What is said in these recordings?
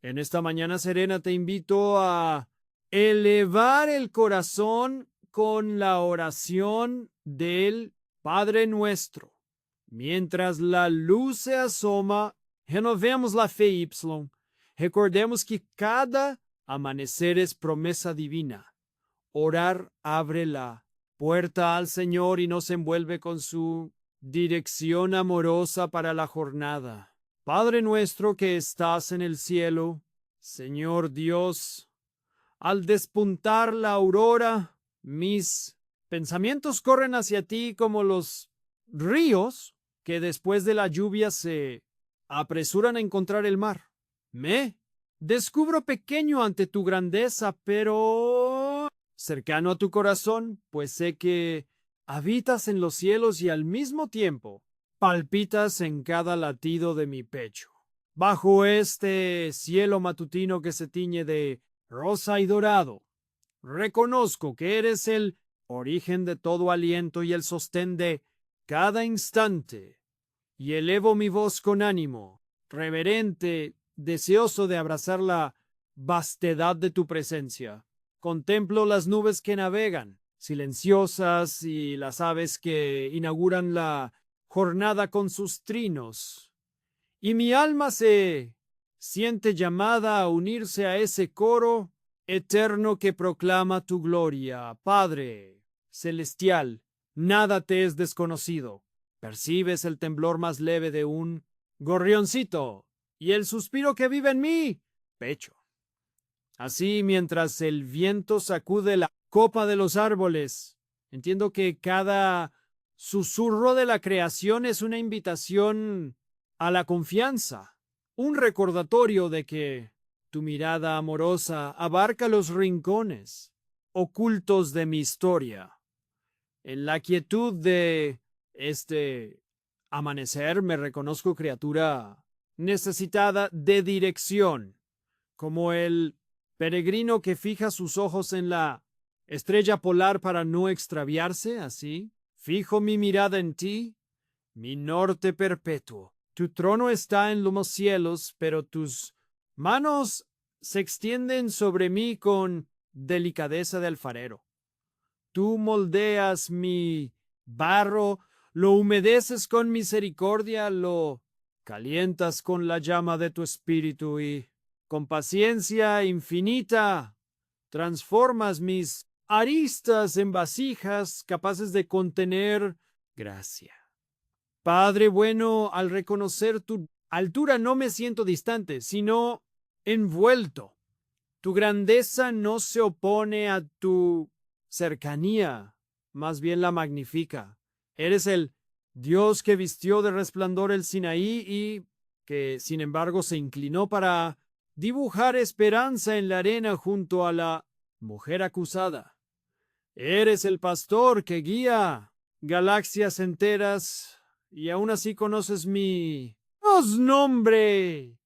En esta mañana serena te invito a elevar el corazón con la oración del Padre Nuestro. Mientras la luz se asoma, renovemos la fe, Y. Recordemos que cada amanecer es promesa divina. Orar abre la puerta al Señor y nos envuelve con su dirección amorosa para la jornada. Padre nuestro que estás en el cielo, Señor Dios, al despuntar la aurora, mis pensamientos corren hacia ti como los ríos que después de la lluvia se apresuran a encontrar el mar. Me descubro pequeño ante tu grandeza, pero cercano a tu corazón, pues sé que habitas en los cielos y al mismo tiempo palpitas en cada latido de mi pecho. Bajo este cielo matutino que se tiñe de rosa y dorado, reconozco que eres el origen de todo aliento y el sostén de cada instante, y elevo mi voz con ánimo, reverente, deseoso de abrazar la vastedad de tu presencia. Contemplo las nubes que navegan, silenciosas, y las aves que inauguran la jornada con sus trinos. Y mi alma se siente llamada a unirse a ese coro eterno que proclama tu gloria. Padre celestial, nada te es desconocido. Percibes el temblor más leve de un gorrioncito y el suspiro que vive en mi pecho. Así, mientras el viento sacude la copa de los árboles, entiendo que cada susurro de la creación es una invitación a la confianza, un recordatorio de que tu mirada amorosa abarca los rincones ocultos de mi historia. En la quietud de este amanecer me reconozco criatura necesitada de dirección, como el peregrino que fija sus ojos en la estrella polar para no extraviarse. Así fijo mi mirada en ti, mi norte perpetuo. Tu trono está en los cielos, pero tus manos se extienden sobre mí con delicadeza de alfarero. Tú moldeas mi barro, lo humedeces con misericordia, lo calientas con la llama de tu espíritu y con paciencia infinita transformas mis aristas en vasijas capaces de contener gracia. Padre bueno, al reconocer tu altura no me siento distante, sino envuelto. Tu grandeza no se opone a tu cercanía, más bien la magnifica. Eres el Dios que vistió de resplandor el Sinaí y que, sin embargo, se inclinó para dibujar esperanza en la arena junto a la mujer acusada. Eres el pastor que guía galaxias enteras y aún así conoces mi nombre,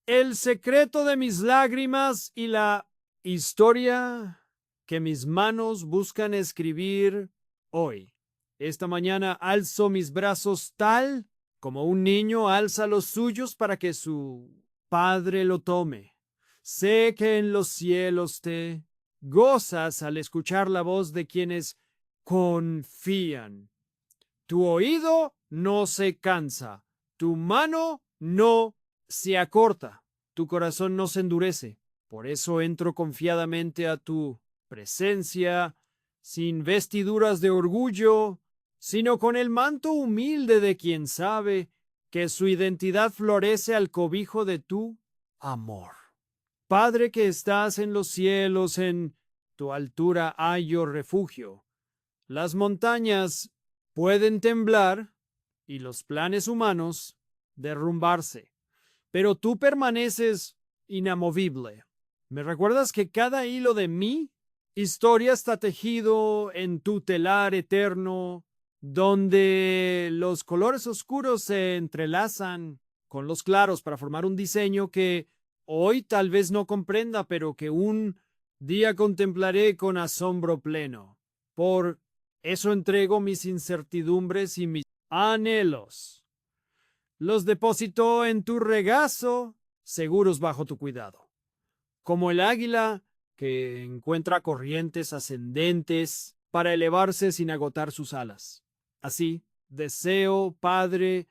el secreto de mis lágrimas y la historia que mis manos buscan escribir hoy. Esta mañana alzo mis brazos tal como un niño alza los suyos para que su padre lo tome. Sé que en los cielos te gozas al escuchar la voz de quienes confían. Tu oído no se cansa, tu mano no se acorta, tu corazón no se endurece. Por eso entro confiadamente a tu presencia, sin vestiduras de orgullo, sino con el manto humilde de quien sabe que su identidad florece al cobijo de tu amor. Padre que estás en los cielos, en tu altura hallo refugio. Las montañas pueden temblar y los planes humanos derrumbarse, pero tú permaneces inamovible. ¿Me recuerdas que cada hilo de mi historia está tejido en tu telar eterno, donde los colores oscuros se entrelazan con los claros para formar un diseño que hoy tal vez no comprenda, pero que un día contemplaré con asombro pleno? Por eso entrego mis incertidumbres y mis anhelos. Los deposito en tu regazo seguros bajo tu cuidado. Como el águila que encuentra corrientes ascendentes para elevarse sin agotar sus alas. Así, deseo, Padre,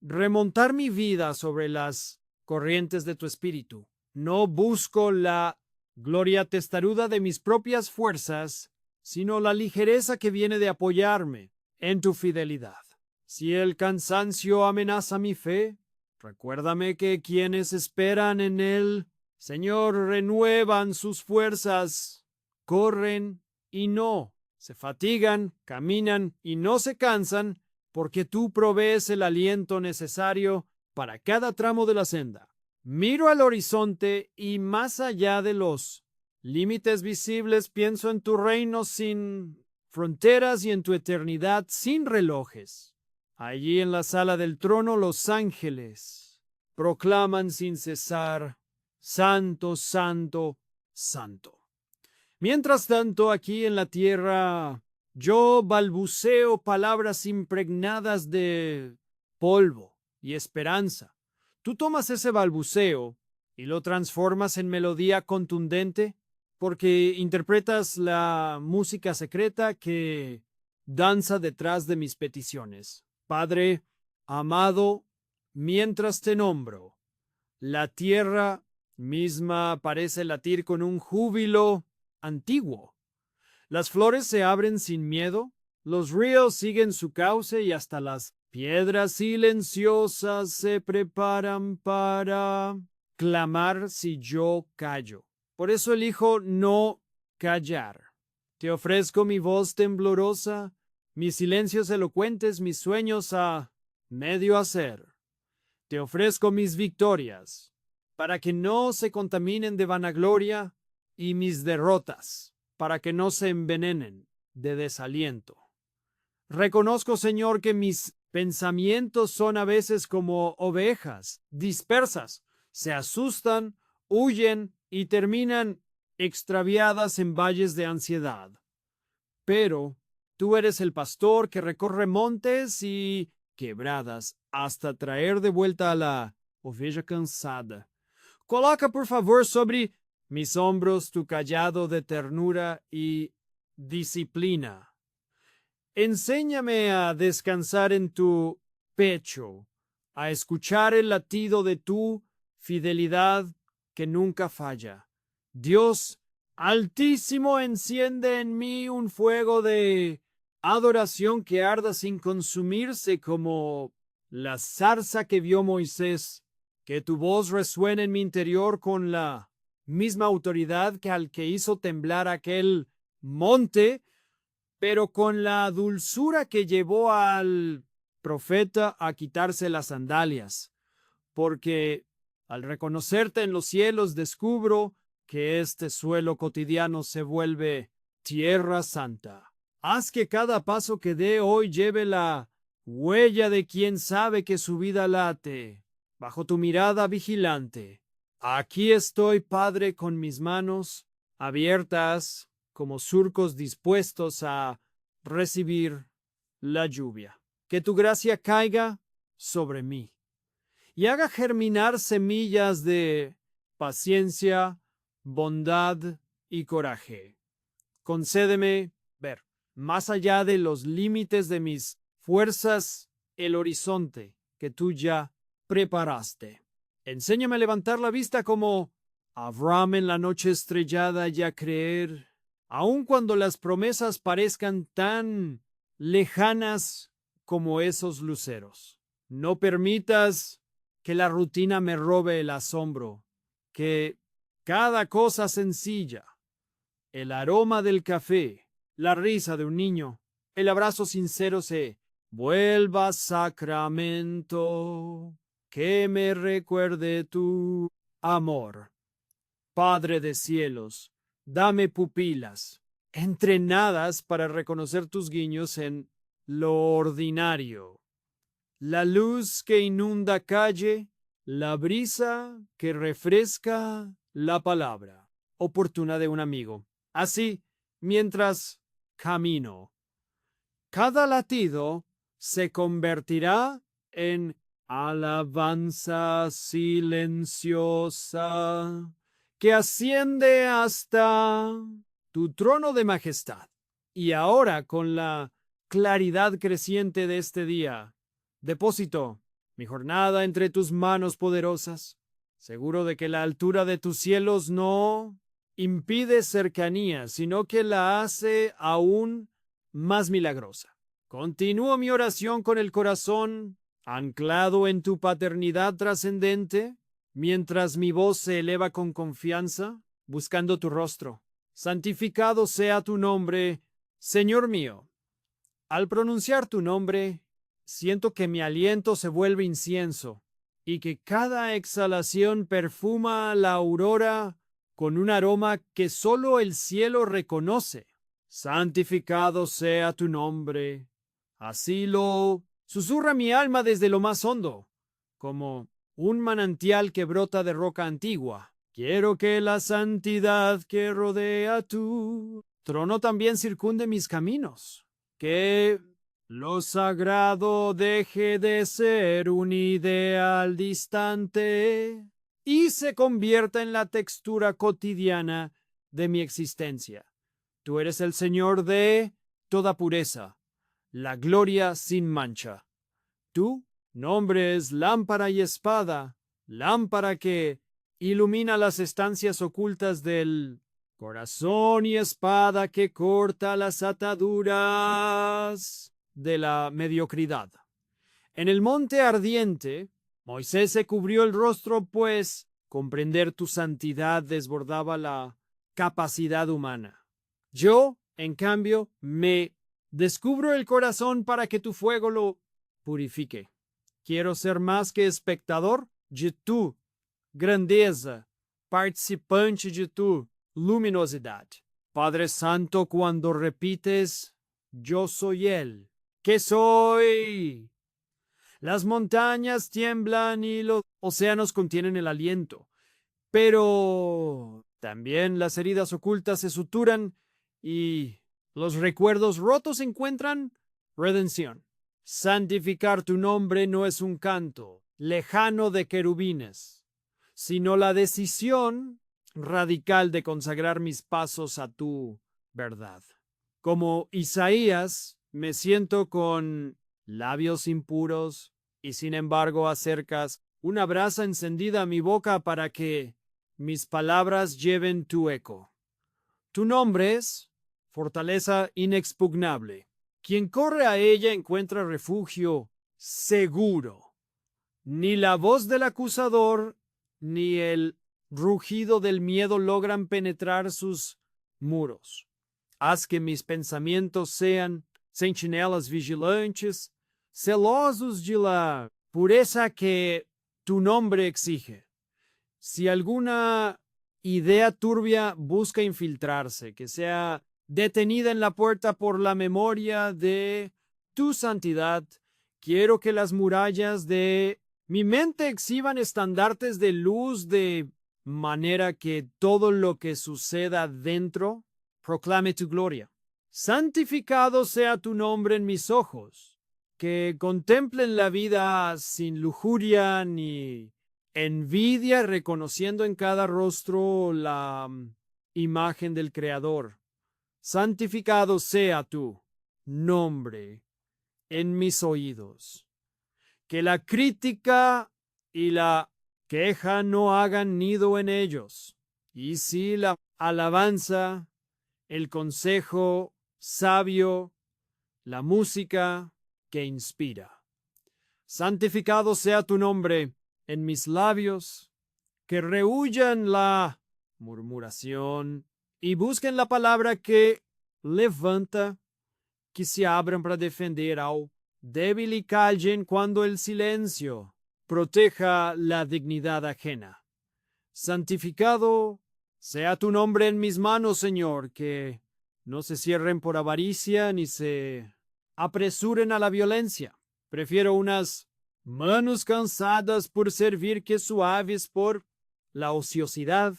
remontar mi vida sobre las corrientes de tu espíritu. No busco la gloria testaruda de mis propias fuerzas, sino la ligereza que viene de apoyarme en tu fidelidad. Si el cansancio amenaza mi fe, recuérdame que quienes esperan en él, Señor, renuevan sus fuerzas, corren y no se fatigan, caminan y no se cansan, porque tú provees el aliento necesario para cada tramo de la senda. Miro al horizonte y más allá de los límites visibles pienso en tu reino sin fronteras y en tu eternidad sin relojes. Allí en la sala del trono los ángeles proclaman sin cesar: Santo, Santo, Santo. Mientras tanto, aquí en la tierra, yo balbuceo palabras impregnadas de polvo y esperanza. Tú tomas ese balbuceo y lo transformas en melodía contundente porque interpretas la música secreta que danza detrás de mis peticiones. Padre amado, mientras te nombro, la tierra misma parece latir con un júbilo antiguo. Las flores se abren sin miedo, los ríos siguen su cauce y hasta las piedras silenciosas se preparan para clamar si yo callo. Por eso elijo no callar. Te ofrezco mi voz temblorosa, mis silencios elocuentes, mis sueños a medio hacer. Te ofrezco mis victorias, para que no se contaminen de vanagloria, y mis derrotas, para que no se envenenen de desaliento. Reconozco, Señor, que mis pensamientos son a veces como ovejas dispersas, se asustan, huyen y terminan extraviadas en valles de ansiedad. Pero tú eres el pastor que recorre montes y quebradas hasta traer de vuelta a la oveja cansada. Coloca, por favor, sobre mis hombros tu cayado de ternura y disciplina. Enséñame a descansar en tu pecho, a escuchar el latido de tu fidelidad que nunca falla. Dios Altísimo, enciende en mí un fuego de adoración que arda sin consumirse como la zarza que vio Moisés. Que tu voz resuene en mi interior con la misma autoridad que al que hizo temblar aquel monte, pero con la dulzura que llevó al profeta a quitarse las sandalias. Porque al reconocerte en los cielos descubro que este suelo cotidiano se vuelve tierra santa. Haz que cada paso que dé hoy lleve la huella de quien sabe que su vida late bajo tu mirada vigilante. Aquí estoy, Padre, con mis manos abiertas como surcos dispuestos a recibir la lluvia. Que tu gracia caiga sobre mí y haga germinar semillas de paciencia, bondad y coraje. Concédeme ver más allá de los límites de mis fuerzas el horizonte que tú ya preparaste. Enséñame a levantar la vista como Abraham en la noche estrellada y a creer, aun cuando las promesas parezcan tan lejanas como esos luceros. No permitas que la rutina me robe el asombro, que cada cosa sencilla, el aroma del café, la risa de un niño, el abrazo sincero se vuelva sacramento, que me recuerde tu amor. Padre de cielos, dame pupilas entrenadas para reconocer tus guiños en lo ordinario. La luz que inunda calle, la brisa que refresca la palabra oportuna de un amigo. Así, mientras camino, cada latido se convertirá en alabanza silenciosa que asciende hasta tu trono de majestad. Y ahora, con la claridad creciente de este día, deposito mi jornada entre tus manos poderosas, seguro de que la altura de tus cielos no impide cercanía, sino que la hace aún más milagrosa. Continúo mi oración con el corazón anclado en tu paternidad trascendente, mientras mi voz se eleva con confianza, buscando tu rostro. Santificado sea tu nombre, Señor mío. Al pronunciar tu nombre, siento que mi aliento se vuelve incienso y que cada exhalación perfuma la aurora con un aroma que solo el cielo reconoce. Santificado sea tu nombre. Así lo susurra mi alma desde lo más hondo, como un manantial que brota de roca antigua. Quiero que la santidad que rodea tu trono también circunde mis caminos, que lo sagrado deje de ser un ideal distante y se convierta en la textura cotidiana de mi existencia. Tú eres el Señor de toda pureza, la gloria sin mancha. Tu nombre es lámpara y espada, lámpara que ilumina las estancias ocultas del corazón y espada que corta las ataduras de la mediocridad. En el monte ardiente, Moisés se cubrió el rostro, pues comprender tu santidad desbordaba la capacidad humana. Yo, en cambio, me descubro el corazón para que tu fuego lo purifique. Quiero ser más que espectador de tu grandeza, participante de tu luminosidad. Padre Santo, cuando repites, yo soy Él, que soy. Las montañas tiemblan y los océanos contienen el aliento, pero también las heridas ocultas se suturan y los recuerdos rotos encuentran redención. Santificar tu nombre no es un canto lejano de querubines, sino la decisión radical de consagrar mis pasos a tu verdad. Como Isaías, me siento con labios impuros y sin embargo acercas una brasa encendida a mi boca para que mis palabras lleven tu eco. Tu nombre es fortaleza inexpugnable. Quien corre a ella encuentra refugio seguro. Ni la voz del acusador ni el rugido del miedo logran penetrar sus muros. Haz que mis pensamientos sean sentinelas vigilantes, celosos de la pureza que tu nombre exige. Si alguna idea turbia busca infiltrarse, que sea detenida en la puerta por la memoria de tu santidad, quiero que las murallas de mi mente exhiban estandartes de luz de manera que todo lo que suceda dentro proclame tu gloria. Santificado sea tu nombre en mis ojos, que contemplen la vida sin lujuria ni envidia, reconociendo en cada rostro la imagen del Creador. Santificado sea tu nombre en mis oídos. Que la crítica y la queja no hagan nido en ellos. Y si la alabanza, el consejo sabio, la música que inspira. Santificado sea tu nombre en mis labios, que rehuyan la murmuración y busquen la palabra que levanta, que se abran para defender al débil y callen cuando el silencio proteja la dignidad ajena. Santificado sea tu nombre en mis manos, Señor, que no se cierren por avaricia ni se apresuren a la violencia. Prefiero unas manos cansadas por servir que suaves por la ociosidad.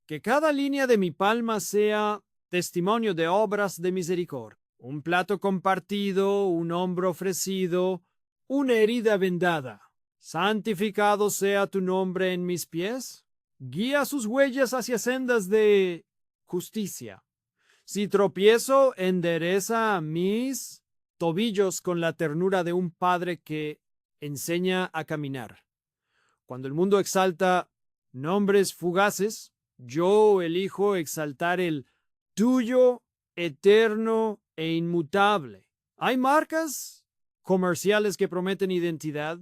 Que cada línea de mi palma sea testimonio de obras de misericordia. Un plato compartido, un hombro ofrecido, una herida vendada. Santificado sea tu nombre en mis pies. Guía sus huellas hacia sendas de justicia. Si tropiezo, endereza mis tobillos con la ternura de un padre que enseña a caminar. Cuando el mundo exalta nombres fugaces, yo elijo exaltar el tuyo eterno e inmutable. Hay marcas comerciales que prometen identidad,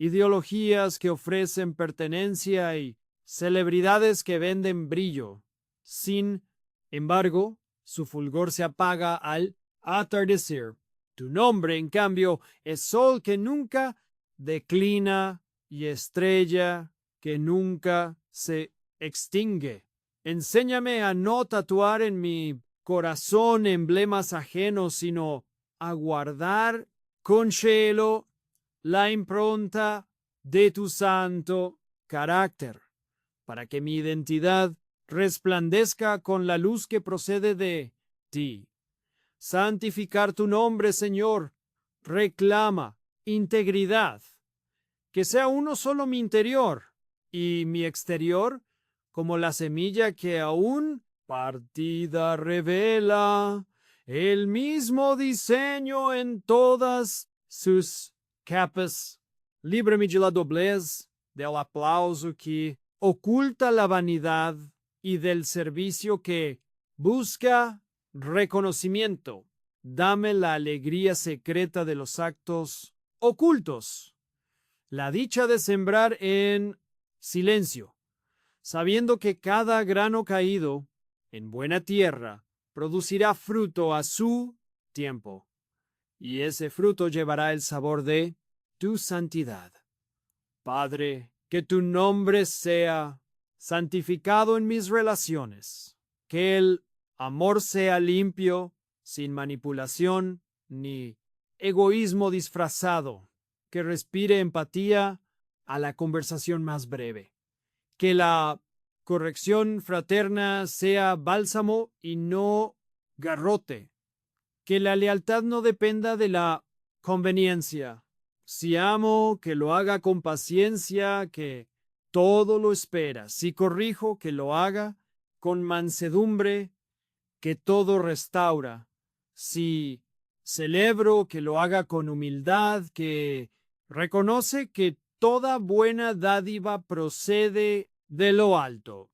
ideologías que ofrecen pertenencia y celebridades que venden brillo. Sin embargo, su fulgor se apaga al atardecer. Tu nombre, en cambio, es sol que nunca declina y estrella que nunca se extingue. Enséñame a no tatuar en mi corazón emblemas ajenos, sino a guardar con celo la impronta de tu santo carácter, para que mi identidad resplandezca con la luz que procede de ti. Santificar tu nombre, Señor, reclama integridad, que sea uno solo mi interior y mi exterior como la semilla que aún partida revela el mismo diseño en todas sus capas. Líbrame de la doblez, del aplauso que oculta la vanidad y del servicio que busca reconocimiento. Dame la alegría secreta de los actos ocultos, la dicha de sembrar en silencio, sabiendo que cada grano caído en buena tierra producirá fruto a su tiempo, y ese fruto llevará el sabor de tu santidad. Padre, que tu nombre sea santificado en mis relaciones, que el amor sea limpio, sin manipulación ni egoísmo disfrazado, que respire empatía a la conversación más breve, que la corrección fraterna sea bálsamo y no garrote, que la lealtad no dependa de la conveniencia. Si amo, que lo haga con paciencia, que todo lo espera. Si corrijo, que lo haga con mansedumbre, que todo restaura. Si celebro, que lo haga con humildad, que reconoce que toda buena dádiva procede de lo alto.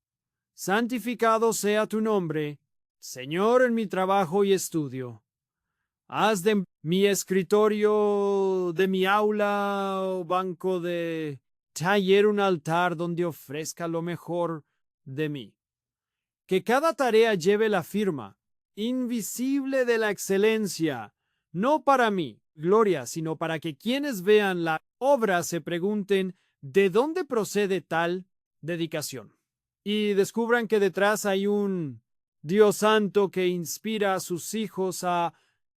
Santificado sea tu nombre, Señor, en mi trabajo y estudio. Haz de mi escritorio, de mi aula o banco de taller un altar donde ofrezca lo mejor de mí. Que cada tarea lleve la firma invisible de la excelencia, no para mí, gloria, sino para que quienes vean la obra se pregunten de dónde procede tal dedicación y descubran que detrás hay un Dios santo que inspira a sus hijos a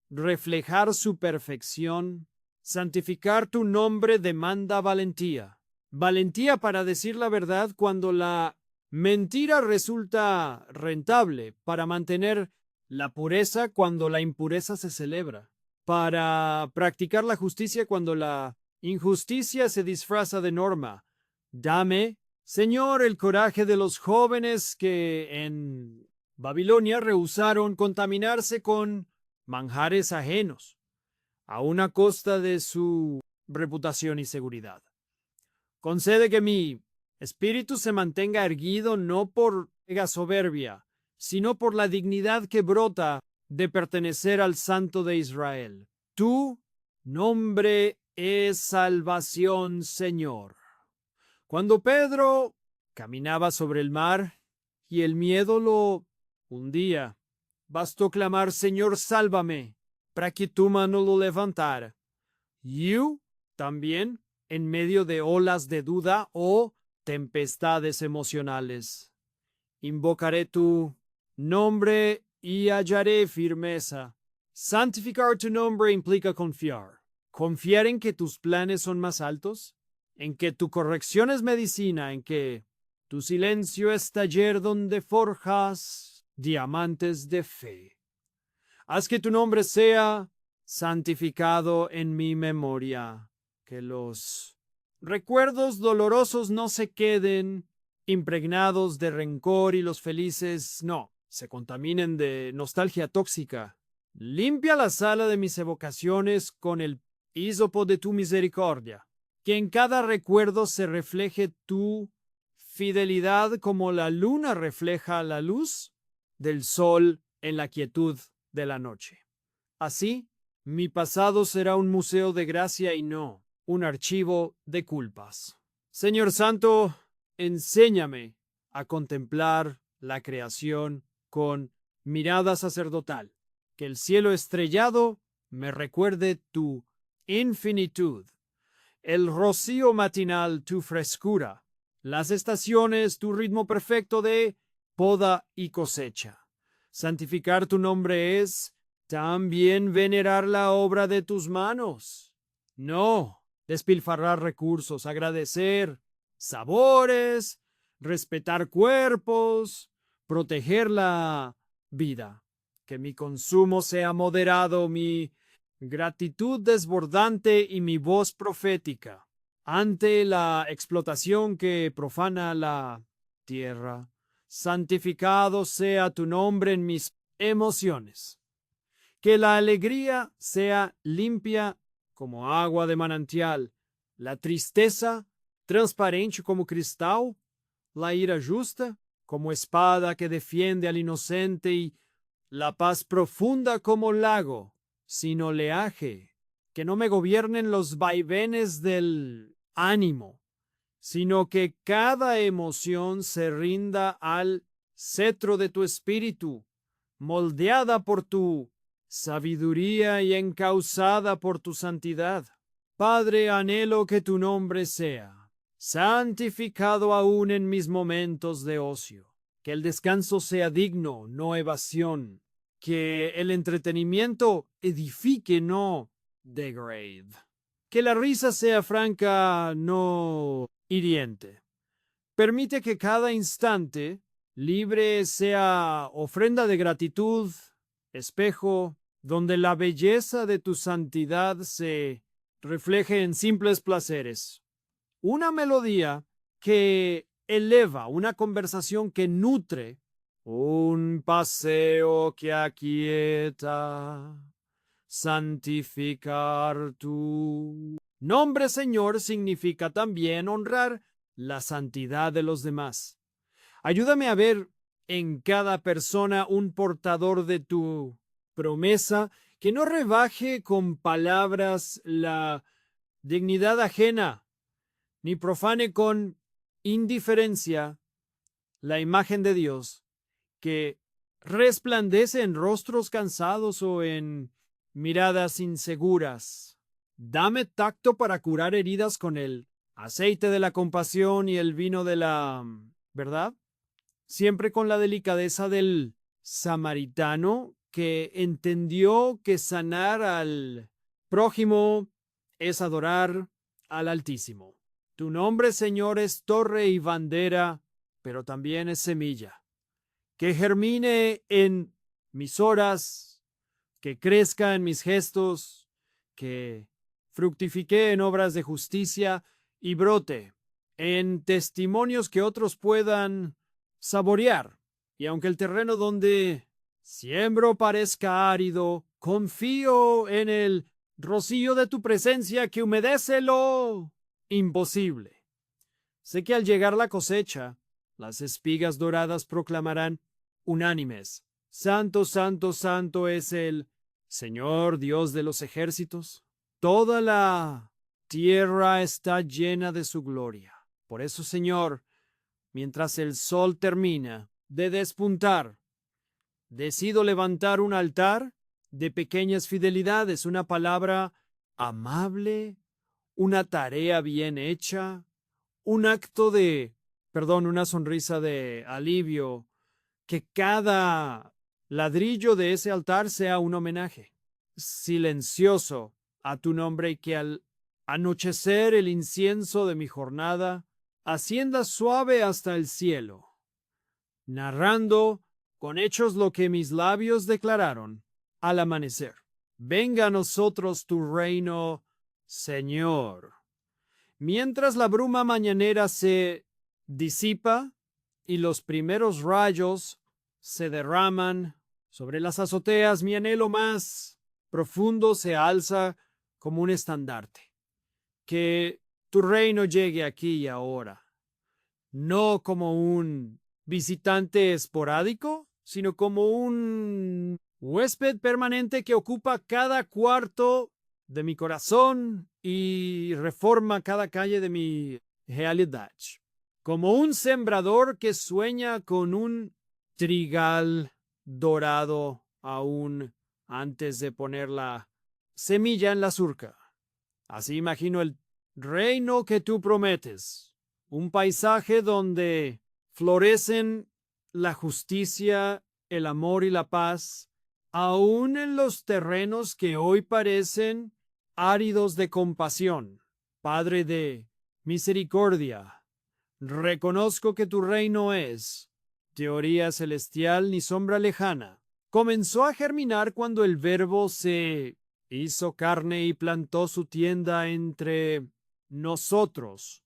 reflejar su perfección. Santificar tu nombre demanda valentía. Valentía para decir la verdad cuando la mentira resulta rentable, para mantener la pureza cuando la impureza se celebra, para practicar la justicia cuando la injusticia se disfraza de norma. Dame, Señor, el coraje de los jóvenes que en Babilonia rehusaron contaminarse con manjares ajenos, a una costa de su reputación y seguridad. Concede que mi espíritu se mantenga erguido no por soberbia, sino por la dignidad que brota de pertenecer al Santo de Israel. Tu nombre es salvación, Señor. Cuando Pedro caminaba sobre el mar y el miedo lo hundía, bastó clamar, Señor, sálvame, para que tu mano lo levantara. You también, en medio de olas de duda o tempestades emocionales, invocaré tu nombre y hallaré firmeza. Santificar tu nombre implica confiar. Confiar en que tus planes son más altos, en que tu corrección es medicina, en que tu silencio es taller donde forjas diamantes de fe. Haz que tu nombre sea santificado en mi memoria, que los recuerdos dolorosos no se queden impregnados de rencor y los felices no se contaminen de nostalgia tóxica. Limpia la sala de mis evocaciones con el hisopo de tu misericordia, que en cada recuerdo se refleje tu fidelidad como la luna refleja la luz del sol en la quietud de la noche. Así, mi pasado será un museo de gracia y no un archivo de culpas. Señor Santo, enséñame a contemplar la creación con mirada sacerdotal, que el cielo estrellado me recuerde tu infinitud, el rocío matinal tu frescura, las estaciones tu ritmo perfecto de poda y cosecha. Santificar tu nombre es también venerar la obra de tus manos. No despilfarrar recursos, agradecer sabores, respetar cuerpos, proteger la vida. Que mi consumo sea moderado, mi gratitud desbordante y mi voz profética ante la explotación que profana la tierra. Santificado sea tu nombre en mis emociones. Que la alegría sea limpia como agua de manantial, la tristeza transparente como cristal, la ira justa como espada que defiende al inocente y la paz profunda como lago sin oleaje. Que no me gobiernen los vaivenes del ánimo, sino que cada emoción se rinda al cetro de tu espíritu, moldeada por tu sabiduría y encauzada por tu santidad. Padre, anhelo que tu nombre sea santificado aún en mis momentos de ocio, que el descanso sea digno, no evasión, que el entretenimiento edifique, no degrade, que la risa sea franca, no hiriente. Permite que cada instante libre sea ofrenda de gratitud, espejo, donde la belleza de tu santidad se refleje en simples placeres. Una melodía que eleva, una conversación que nutre, un paseo que aquieta, santificar tu nombre, Señor, significa también honrar la santidad de los demás. Ayúdame a ver en cada persona un portador de tu promesa que no rebaje con palabras la dignidad ajena, ni profane con indiferencia la imagen de Dios, que resplandece en rostros cansados o en miradas inseguras. Dame tacto para curar heridas con el aceite de la compasión y el vino de la verdad, siempre con la delicadeza del samaritano que entendió que sanar al prójimo es adorar al Altísimo. Tu nombre, Señor, es torre y bandera, pero también es semilla. Que germine en mis horas, que crezca en mis gestos, que fructifique en obras de justicia y brote en testimonios que otros puedan saborear. Y aunque el terreno donde siembro parezca árido, confío en el rocío de tu presencia que humedece lo imposible. Sé que al llegar la cosecha, las espigas doradas proclamarán unánimes: Santo, santo, santo es el Señor Dios de los ejércitos. Toda la tierra está llena de su gloria. Por eso, Señor, mientras el sol termina de despuntar, decido levantar un altar de pequeñas fidelidades, una palabra amable, una tarea bien hecha, un acto de, una sonrisa de alivio, que cada ladrillo de ese altar sea un homenaje silencioso a tu nombre y que al anochecer el incienso de mi jornada ascienda suave hasta el cielo, narrando con hechos lo que mis labios declararon al amanecer. Venga a nosotros tu reino, Señor. Mientras la bruma mañanera se disipa y los primeros rayos se derraman sobre las azoteas, mi anhelo más profundo se alza como un estandarte. Que tu reino llegue aquí y ahora, no como un visitante esporádico, sino como un huésped permanente que ocupa cada cuarto de mi corazón y reforma cada calle de mi realidad. Como un sembrador que sueña con un trigal dorado aún antes de poner la semilla en la surca. Así imagino el reino que tú prometes, un paisaje donde florecen la justicia, el amor y la paz, aún en los terrenos que hoy parecen áridos de compasión. Padre de misericordia, reconozco que tu reino es teoría celestial ni sombra lejana. Comenzó a germinar cuando el Verbo se hizo carne y plantó su tienda entre nosotros.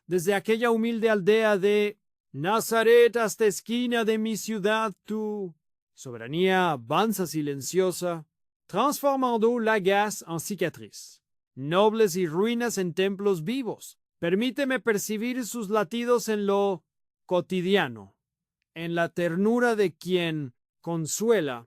Desde aquella humilde aldea de Nazaret hasta esquina de mi ciudad, tu soberanía avanza silenciosa, transformando Lagash en cicatriz, nobles y ruinas en templos vivos. Permíteme percibir sus latidos en lo cotidiano, en la ternura de quien consuela,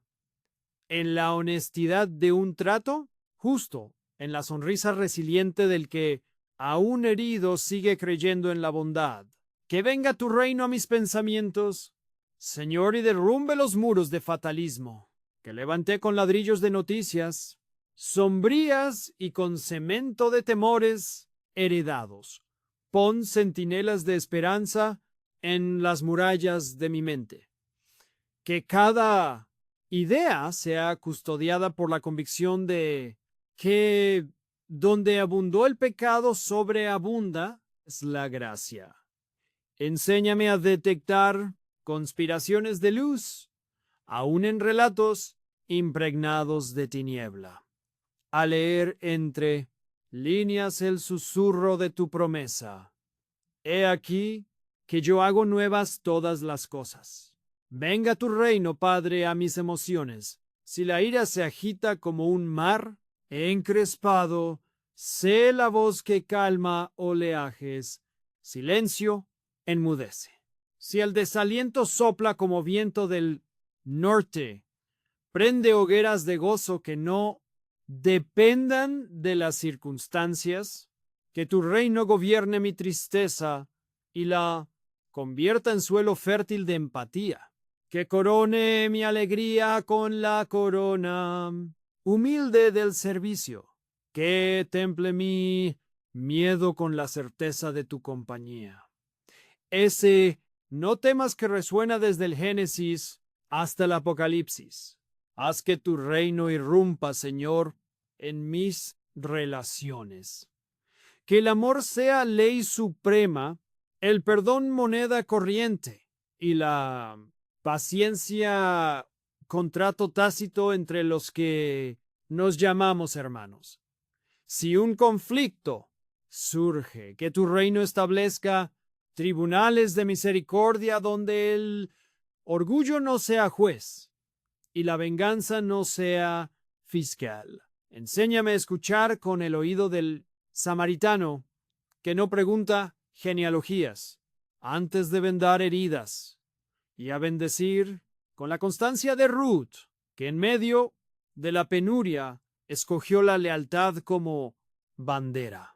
en la honestidad de un trato justo, en la sonrisa resiliente del que, aún herido, sigue creyendo en la bondad. Que venga tu reino a mis pensamientos, Señor, y derrumbe los muros de fatalismo que levanté con ladrillos de noticias, sombrías y con cemento de temores heredados. Pon centinelas de esperanza en las murallas de mi mente. Que cada idea sea custodiada por la convicción de que donde abundó el pecado sobreabunda es la gracia. Enséñame a detectar conspiraciones de luz, aun en relatos impregnados de tiniebla. A leer entre líneas el susurro de tu promesa. He aquí que yo hago nuevas todas las cosas. Venga tu reino, Padre, a mis emociones. Si la ira se agita como un mar encrespado, sé la voz que calma oleajes. Silencio enmudece. Si el desaliento sopla como viento del norte, prende hogueras de gozo que no dependan de las circunstancias. Que tu reino gobierne mi tristeza y la convierta en suelo fértil de empatía. Que corone mi alegría con la corona humilde del servicio. Que temple mi miedo con la certeza de tu compañía. Ese no temas que resuena desde el Génesis hasta el Apocalipsis. Haz que tu reino irrumpa, Señor, en mis relaciones. Que el amor sea ley suprema, el perdón moneda corriente y la paciencia contrato tácito entre los que nos llamamos hermanos. Si un conflicto surge, que tu reino establezca tribunales de misericordia donde el orgullo no sea juez y la venganza no sea fiscal. Enséñame a escuchar con el oído del samaritano que no pregunta genealogías antes de vendar heridas, y a bendecir con la constancia de Ruth, que en medio de la penuria escogió la lealtad como bandera.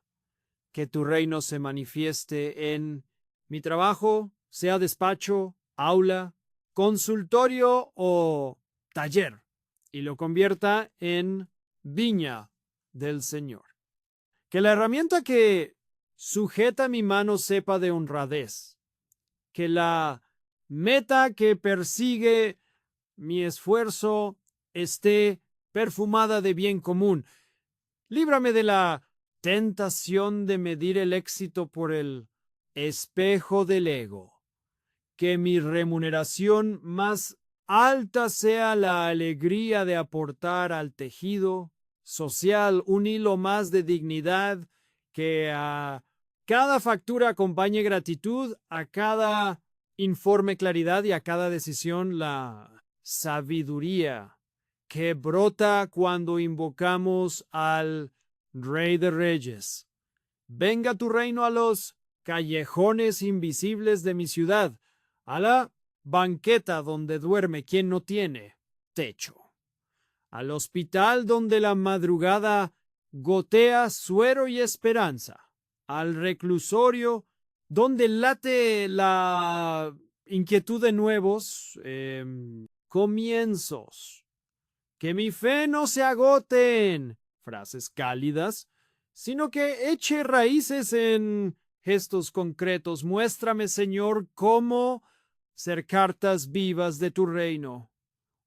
Que tu reino se manifieste en mi trabajo, sea despacho, aula, consultorio o taller, y lo convierta en viña del Señor. Que la herramienta que sujeta mi mano sepa de honradez. Que la meta que persigue mi esfuerzo esté perfumada de bien común. Líbrame de la tentación de medir el éxito por el espejo del ego. Que mi remuneración más alta sea la alegría de aportar al tejido social un hilo más de dignidad que a cada factura acompañe gratitud, a cada informe claridad y a cada decisión la sabiduría que brota cuando invocamos al Rey de Reyes. Venga tu reino a los callejones invisibles de mi ciudad, a la banqueta donde duerme quien no tiene techo, al hospital donde la madrugada gotea suero y esperanza, al reclusorio donde late la inquietud de nuevos comienzos. Que mi fe no se agote, frases cálidas, sino que eche raíces en gestos concretos. Muéstrame, Señor, cómo ser cartas vivas de tu reino.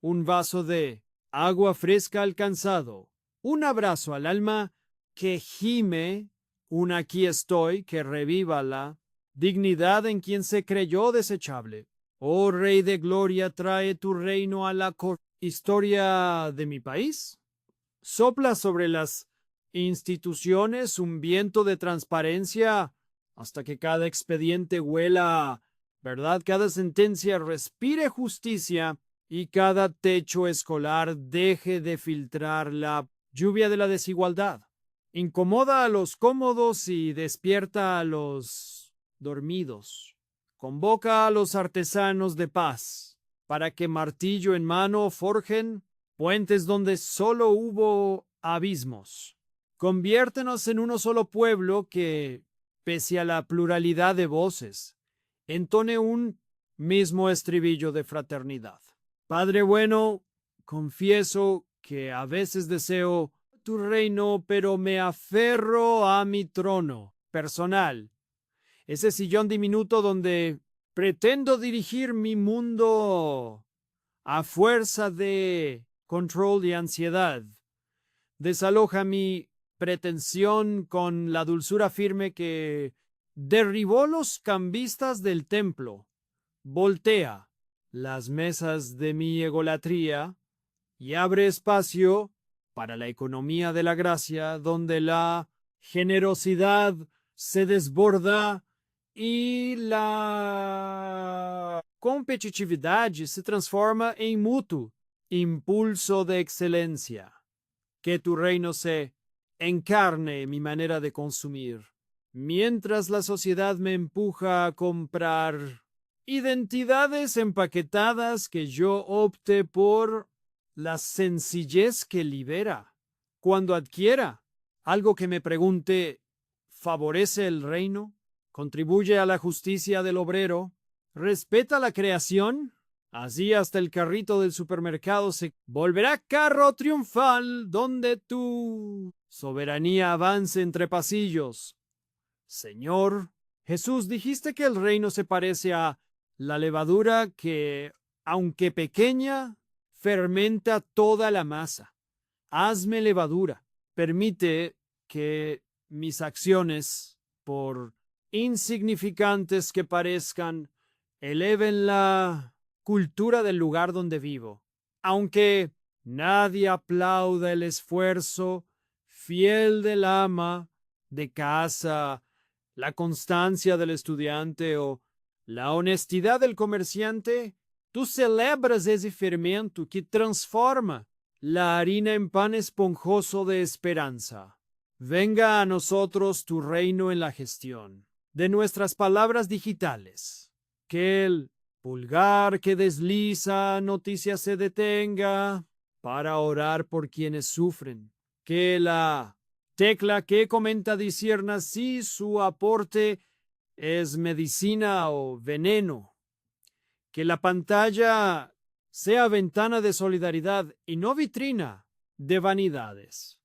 Un vaso de agua fresca al cansado, un abrazo al alma que gime, un aquí estoy que reviva la dignidad en quien se creyó desechable. Oh Rey de Gloria, trae tu reino a la historia de mi país. Sopla sobre las instituciones un viento de transparencia hasta que cada expediente huela verdad, cada sentencia respire justicia y cada techo escolar deje de filtrar la lluvia de la desigualdad. Incomoda a los cómodos y despierta a los dormidos. Convoca a los artesanos de paz para que martillo en mano forjen puentes donde solo hubo abismos. Conviértenos en uno solo pueblo que, pese a la pluralidad de voces, entone un mismo estribillo de fraternidad. Padre bueno, confieso que a veces deseo tu reino, pero me aferro a mi trono personal, ese sillón diminuto donde pretendo dirigir mi mundo a fuerza de control y ansiedad. Desaloja mi pretensión con la dulzura firme que derribó los cambistas del templo, voltea las mesas de mi egolatría y abre espacio para la economía de la gracia, donde la generosidad se desborda y la competitividad se transforma en mutuo impulso de excelencia. Que tu reino se encarne en mi manera de consumir, mientras la sociedad me empuja a comprar identidades empaquetadas, que yo opte por la sencillez que libera. Cuando adquiera algo que me pregunte, ¿favorece el reino? ¿Contribuye a la justicia del obrero? ¿Respeta la creación? Así hasta el carrito del supermercado se volverá carro triunfal donde tu soberanía avance entre pasillos. Señor Jesús, dijiste que el reino se parece a la levadura que, aunque pequeña, fermenta toda la masa. Hazme levadura. Permite que mis acciones, por insignificantes que parezcan, eleven la cultura del lugar donde vivo. Aunque nadie aplauda el esfuerzo fiel del ama de casa, la constancia del estudiante o la honestidad del comerciante, tú celebras ese fermento que transforma la harina en pan esponjoso de esperanza. Venga a nosotros tu reino en la gestión de nuestras palabras digitales. Que el pulgar que desliza noticias se detenga para orar por quienes sufren. Que la tecla que comenta discierna si su aporte es medicina o veneno. Que la pantalla sea ventana de solidaridad y no vitrina de vanidades.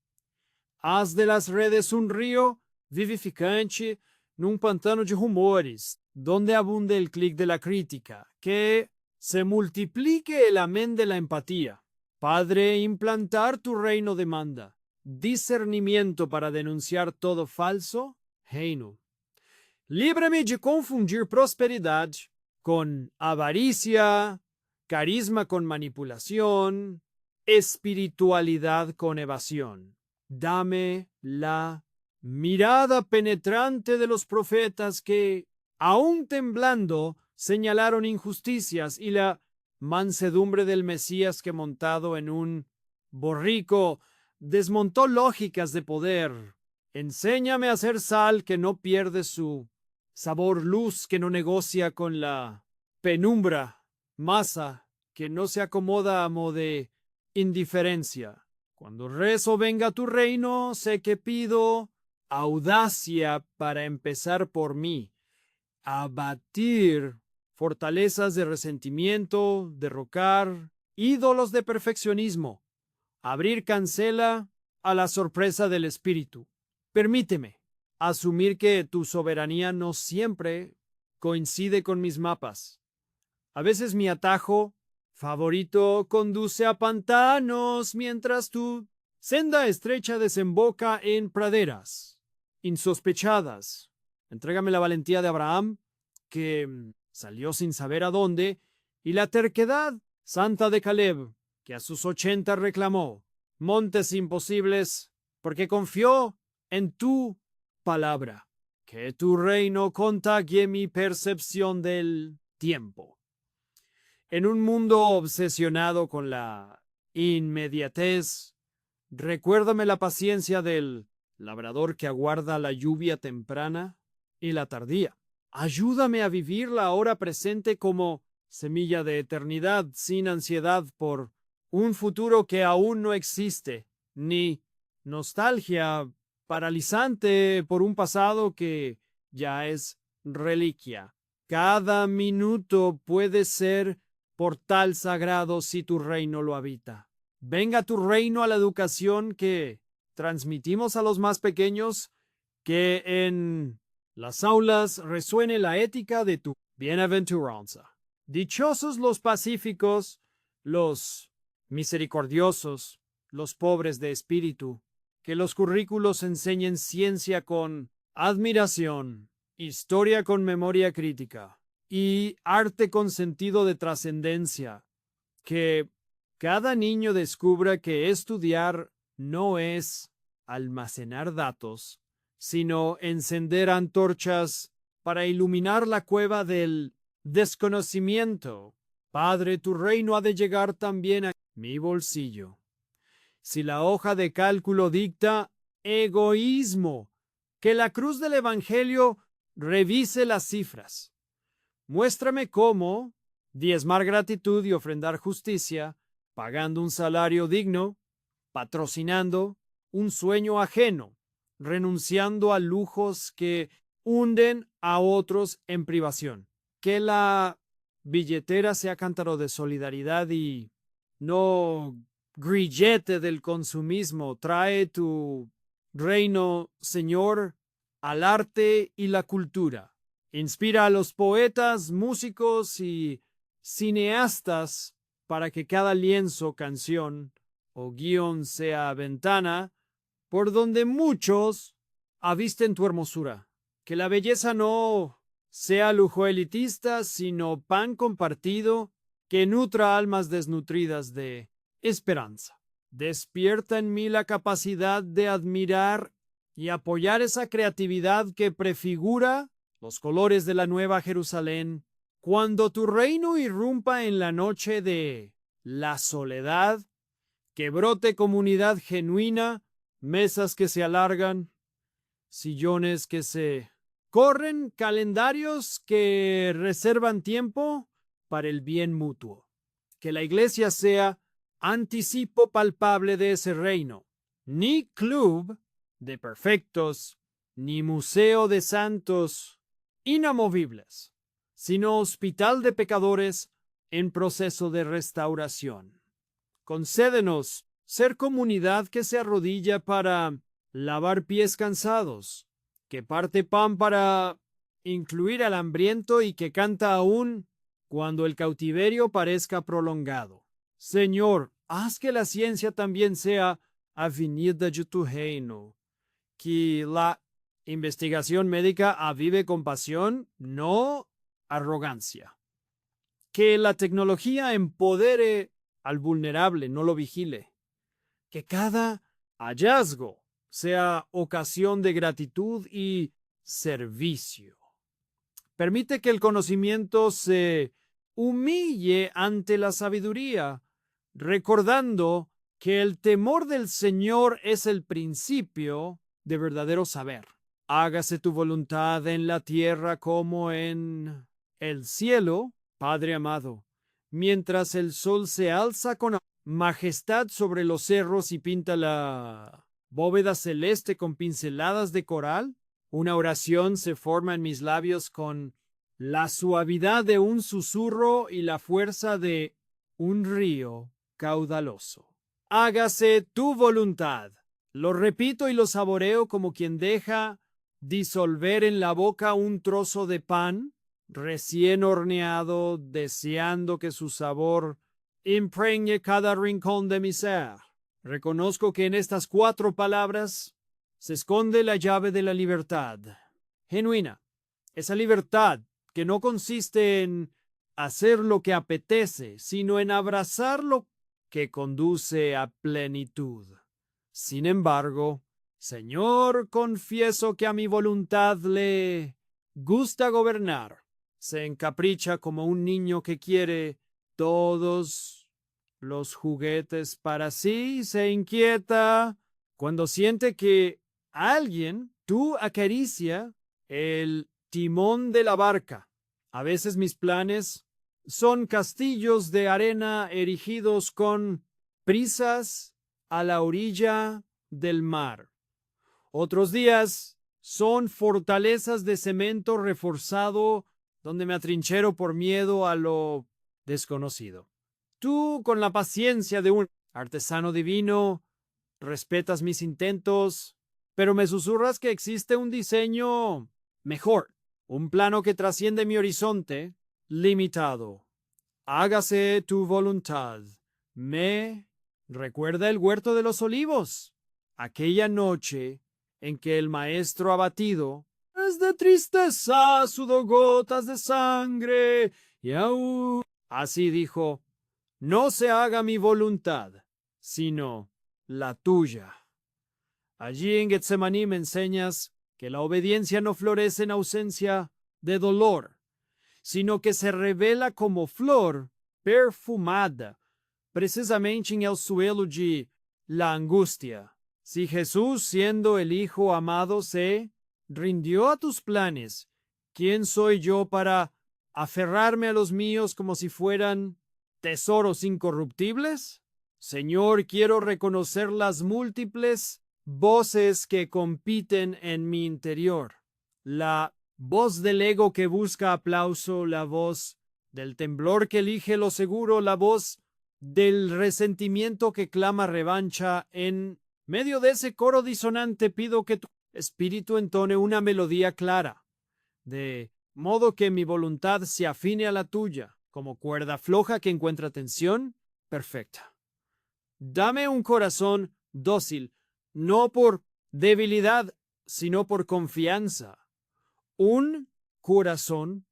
Haz de las redes un río vivificante num pantano de rumores, donde abunde el clic de la crítica. Que se multiplique el amén de la empatía. Padre, implantar tu reino demanda discernimiento para denunciar todo falso reino. Líbrame de confundir prosperidad con avaricia, carisma con manipulación, espiritualidad con evasión. Dame la mirada penetrante de los profetas que, aún temblando, señalaron injusticias, y la mansedumbre del Mesías que, montado en un borrico, desmontó lógicas de poder. Enséñame a ser sal que no pierde su sabor, luz que no negocia con la penumbra, masa que no se acomoda a modo de indiferencia. Cuando rezo venga tu reino, sé que pido audacia para empezar por mí, abatir fortalezas de resentimiento, derrocar ídolos de perfeccionismo, abrir cancela a la sorpresa del espíritu. Permíteme asumir que tu soberanía no siempre coincide con mis mapas. A veces mi atajo favorito conduce a pantanos, mientras tu senda estrecha desemboca en praderas insospechadas. Entrégame la valentía de Abraham, que salió sin saber a dónde, y la terquedad santa de Caleb, que a sus 80 reclamó montes imposibles, porque confió en tu palabra. Que tu reino contagie mi percepción del tiempo. En un mundo obsesionado con la inmediatez, recuérdame la paciencia del labrador que aguarda la lluvia temprana y la tardía. Ayúdame a vivir la hora presente como semilla de eternidad, sin ansiedad por un futuro que aún no existe, ni nostalgia paralizante por un pasado que ya es reliquia. Cada minuto puede ser portal sagrado si tu reino lo habita. Venga tu reino a la educación que transmitimos a los más pequeños, que en las aulas resuene la ética de tu bienaventuranza. Dichosos los pacíficos, los misericordiosos, los pobres de espíritu, que los currículos enseñen ciencia con admiración, historia con memoria crítica y arte con sentido de trascendencia. Que cada niño descubra que estudiar no es almacenar datos, sino encender antorchas para iluminar la cueva del desconocimiento. Padre, tu reino ha de llegar también a mi bolsillo. Si la hoja de cálculo dicta egoísmo, que la cruz del Evangelio revise las cifras. Muéstrame cómo diezmar gratitud y ofrendar justicia, pagando un salario digno, patrocinando un sueño ajeno, renunciando a lujos que hunden a otros en privación. Que la billetera sea cántaro de solidaridad y no grillete del consumismo. Trae tu reino, Señor, al arte y la cultura. Inspira a los poetas, músicos y cineastas para que cada lienzo, canción o guión sea ventana por donde muchos avisten tu hermosura. Que la belleza no sea lujo elitista, sino pan compartido que nutra almas desnutridas de esperanza. Despierta en mí la capacidad de admirar y apoyar esa creatividad que prefigura los colores de la Nueva Jerusalén. Cuando tu reino irrumpa en la noche de la soledad, que brote comunidad genuina, mesas que se alargan, sillones que se corren, calendarios que reservan tiempo para el bien mutuo. Que la iglesia sea anticipo palpable de ese reino, ni club de perfectos, ni museo de santos inamovibles, sino hospital de pecadores en proceso de restauración. Concédenos ser comunidad que se arrodilla para lavar pies cansados, que parte pan para incluir al hambriento y que canta aún cuando el cautiverio parezca prolongado. Señor, haz que la ciencia también sea avenida de tu reino, que la investigación médica avive compasión, no arrogancia. Que la tecnología empodere al vulnerable, no lo vigile. Que cada hallazgo sea ocasión de gratitud y servicio. Permite que el conocimiento se humille ante la sabiduría, recordando que el temor del Señor es el principio de verdadero saber. Hágase tu voluntad en la tierra como en el cielo, Padre amado. Mientras el sol se alza con majestad sobre los cerros y pinta la bóveda celeste con pinceladas de coral, una oración se forma en mis labios con la suavidad de un susurro y la fuerza de un río caudaloso. Hágase tu voluntad. Lo repito y lo saboreo como quien deja disolver en la boca un trozo de pan recién horneado, deseando que su sabor impregne cada rincón de mi ser. Reconozco que en estas 4 palabras se esconde la llave de la libertad genuina, esa libertad que no consiste en hacer lo que apetece, sino en abrazar lo que conduce a plenitud. Sin embargo, Señor, confieso que a mi voluntad le gusta gobernar. Se encapricha como un niño que quiere todos los juguetes para sí y se inquieta cuando siente que alguien tú acaricia el timón de la barca. A veces mis planes son castillos de arena erigidos con prisas a la orilla del mar. Otros días son fortalezas de cemento reforzado donde me atrinchero por miedo a lo desconocido. Tú, con la paciencia de un artesano divino, respetas mis intentos, pero me susurras que existe un diseño mejor, un plano que trasciende mi horizonte limitado. Hágase tu voluntad. Me recuerda el huerto de los olivos, aquella noche en que el maestro abatido, es de tristeza, sudó gotas de sangre, y aún así dijo, no se haga mi voluntad, sino la tuya. Allí en Getsemaní me enseñas que la obediencia no florece en ausencia de dolor, sino que se revela como flor perfumada, precisamente en el suelo de la angustia. Si Jesús, siendo el Hijo amado, se rindió a tus planes, ¿quién soy yo para aferrarme a los míos como si fueran tesoros incorruptibles? Señor, quiero reconocer las múltiples voces que compiten en mi interior. La voz del ego que busca aplauso, la voz del temblor que elige lo seguro, la voz del resentimiento que clama revancha. En medio de ese coro disonante pido que tu espíritu entone una melodía clara, de modo que mi voluntad se afine a la tuya, como cuerda floja que encuentra tensión perfecta. Dame un corazón dócil, no por debilidad, sino por confianza. Un corazón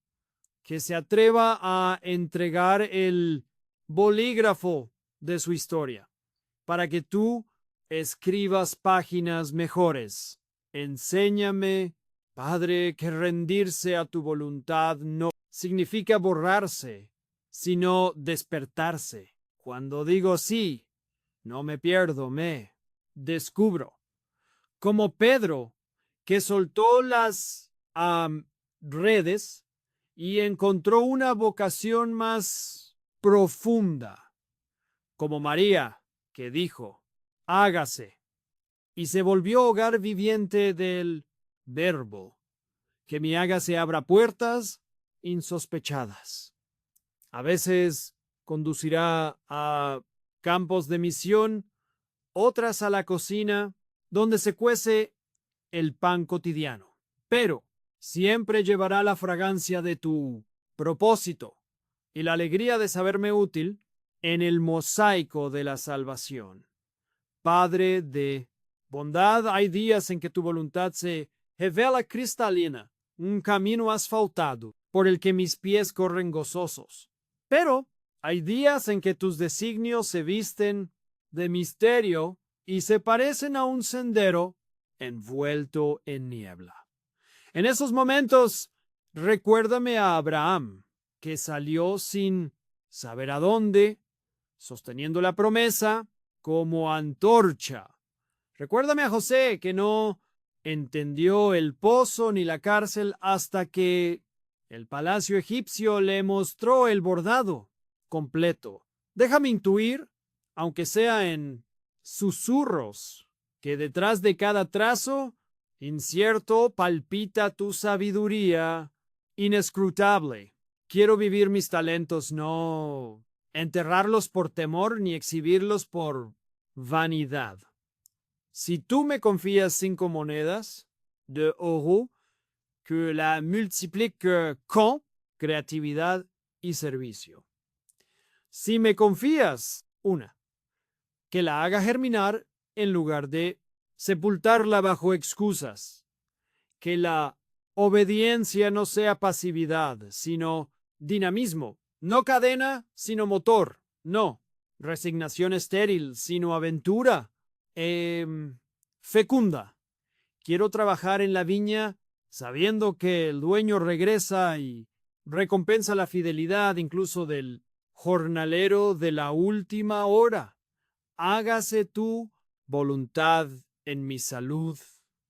que se atreva a entregar el bolígrafo de su historia, para que tú escribas páginas mejores. Enséñame, Padre, que rendirse a tu voluntad no significa borrarse, sino despertarse. Cuando digo sí, no me pierdo, me descubro. Como Pedro, que soltó las redes y encontró una vocación más profunda. Como María, que dijo, hágase, y se volvió hogar viviente del Verbo. Que mi hágase abra puertas insospechadas. A veces conducirá a campos de misión, otras a la cocina, donde se cuece el pan cotidiano. Pero siempre llevará la fragancia de tu propósito y la alegría de saberme útil en el mosaico de la salvación. Padre de bondad, hay días en que tu voluntad se revela cristalina, un camino asfaltado por el que mis pies corren gozosos. Pero hay días en que tus designios se visten de misterio y se parecen a un sendero envuelto en niebla. En esos momentos, recuérdame a Abraham, que salió sin saber a dónde, sosteniendo la promesa como antorcha. Recuérdame a José, que no entendió el pozo ni la cárcel hasta que el palacio egipcio le mostró el bordado completo. Déjame intuir, aunque sea en susurros, que detrás de cada trazo incierto palpita tu sabiduría inescrutable. Quiero vivir mis talentos, no enterrarlos por temor ni exhibirlos por vanidad. Si tú me confías 5 monedas de oro, que la multiplique con creatividad y servicio. Si me confías una, que la haga germinar en lugar de sepultarla bajo excusas. Que la obediencia no sea pasividad, sino dinamismo. No cadena, sino motor. No resignación estéril, sino aventura fecunda. Quiero trabajar en la viña sabiendo que el dueño regresa y recompensa la fidelidad incluso del jornalero de la última hora. Hágase tu voluntad en mi salud,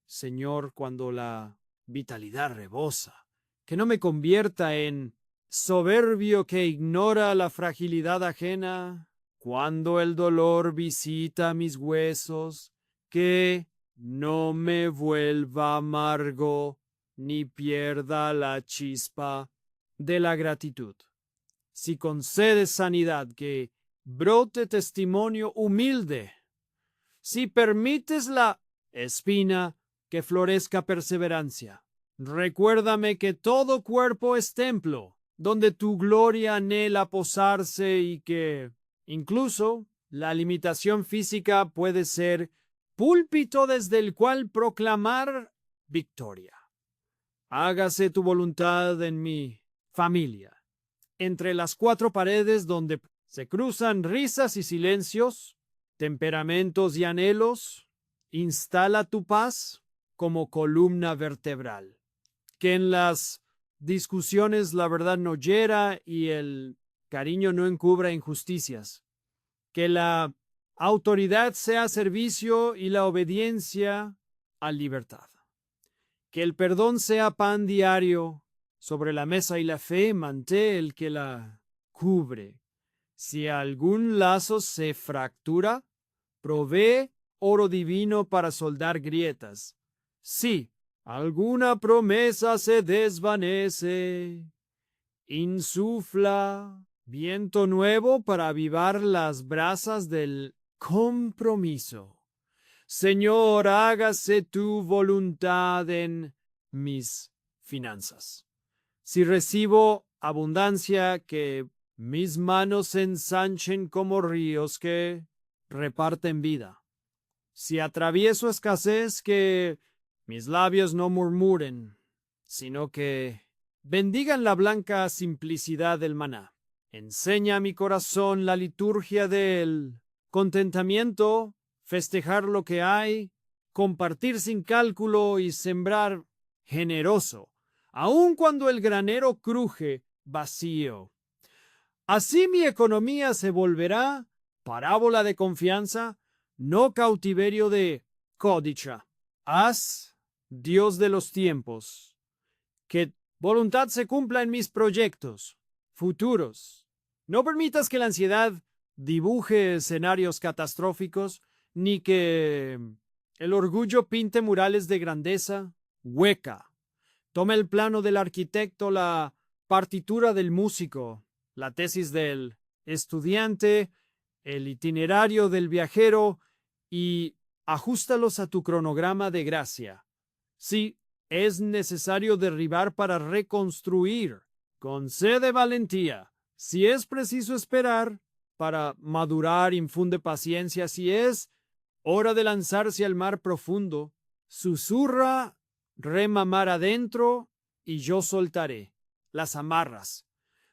Señor, cuando la vitalidad rebosa. Que no me convierta en soberbio que ignora la fragilidad ajena. Cuando el dolor visita mis huesos, que no me vuelva amargo ni pierda la chispa de la gratitud. Si concedes sanidad, que brote testimonio humilde. Si permites la espina, que florezca perseverancia. Recuérdame que todo cuerpo es templo, donde tu gloria anhela posarse y que incluso la limitación física puede ser púlpito desde el cual proclamar victoria. Hágase tu voluntad en mi familia, entre las 4 paredes donde se cruzan risas y silencios, temperamentos y anhelos. Instala tu paz como columna vertebral. Que en las discusiones la verdad no hiera y el cariño no encubra injusticias. Que la autoridad sea servicio y la obediencia a libertad. Que el perdón sea pan diario sobre la mesa y la fe mantel que la cubre. Si algún lazo se fractura, provee oro divino para soldar grietas. Si alguna promesa se desvanece, insufla viento nuevo para avivar las brasas del compromiso. Señor, hágase tu voluntad en mis finanzas. Si recibo abundancia, que mis manos se ensanchen como ríos que reparten vida. Si atravieso escasez, que mis labios no murmuren, sino que bendigan la blanca simplicidad del maná. Enseña a mi corazón la liturgia del contentamiento, festejar lo que hay, compartir sin cálculo y sembrar generoso, aun cuando el granero cruje vacío. Así mi economía se volverá parábola de confianza, no cautiverio de codicia. Haz, Dios de los tiempos, que voluntad se cumpla en mis proyectos futuros. No permitas que la ansiedad dibuje escenarios catastróficos, ni que el orgullo pinte murales de grandeza hueca. Tome el plano del arquitecto, la partitura del músico, la tesis del estudiante, el itinerario del viajero y ajústalos a tu cronograma de gracia. Si es necesario derribar para reconstruir, concede valentía. Si es preciso esperar para madurar, infunde paciencia. Si es hora de lanzarse al mar profundo, susurra, rema mar adentro y yo soltaré las amarras.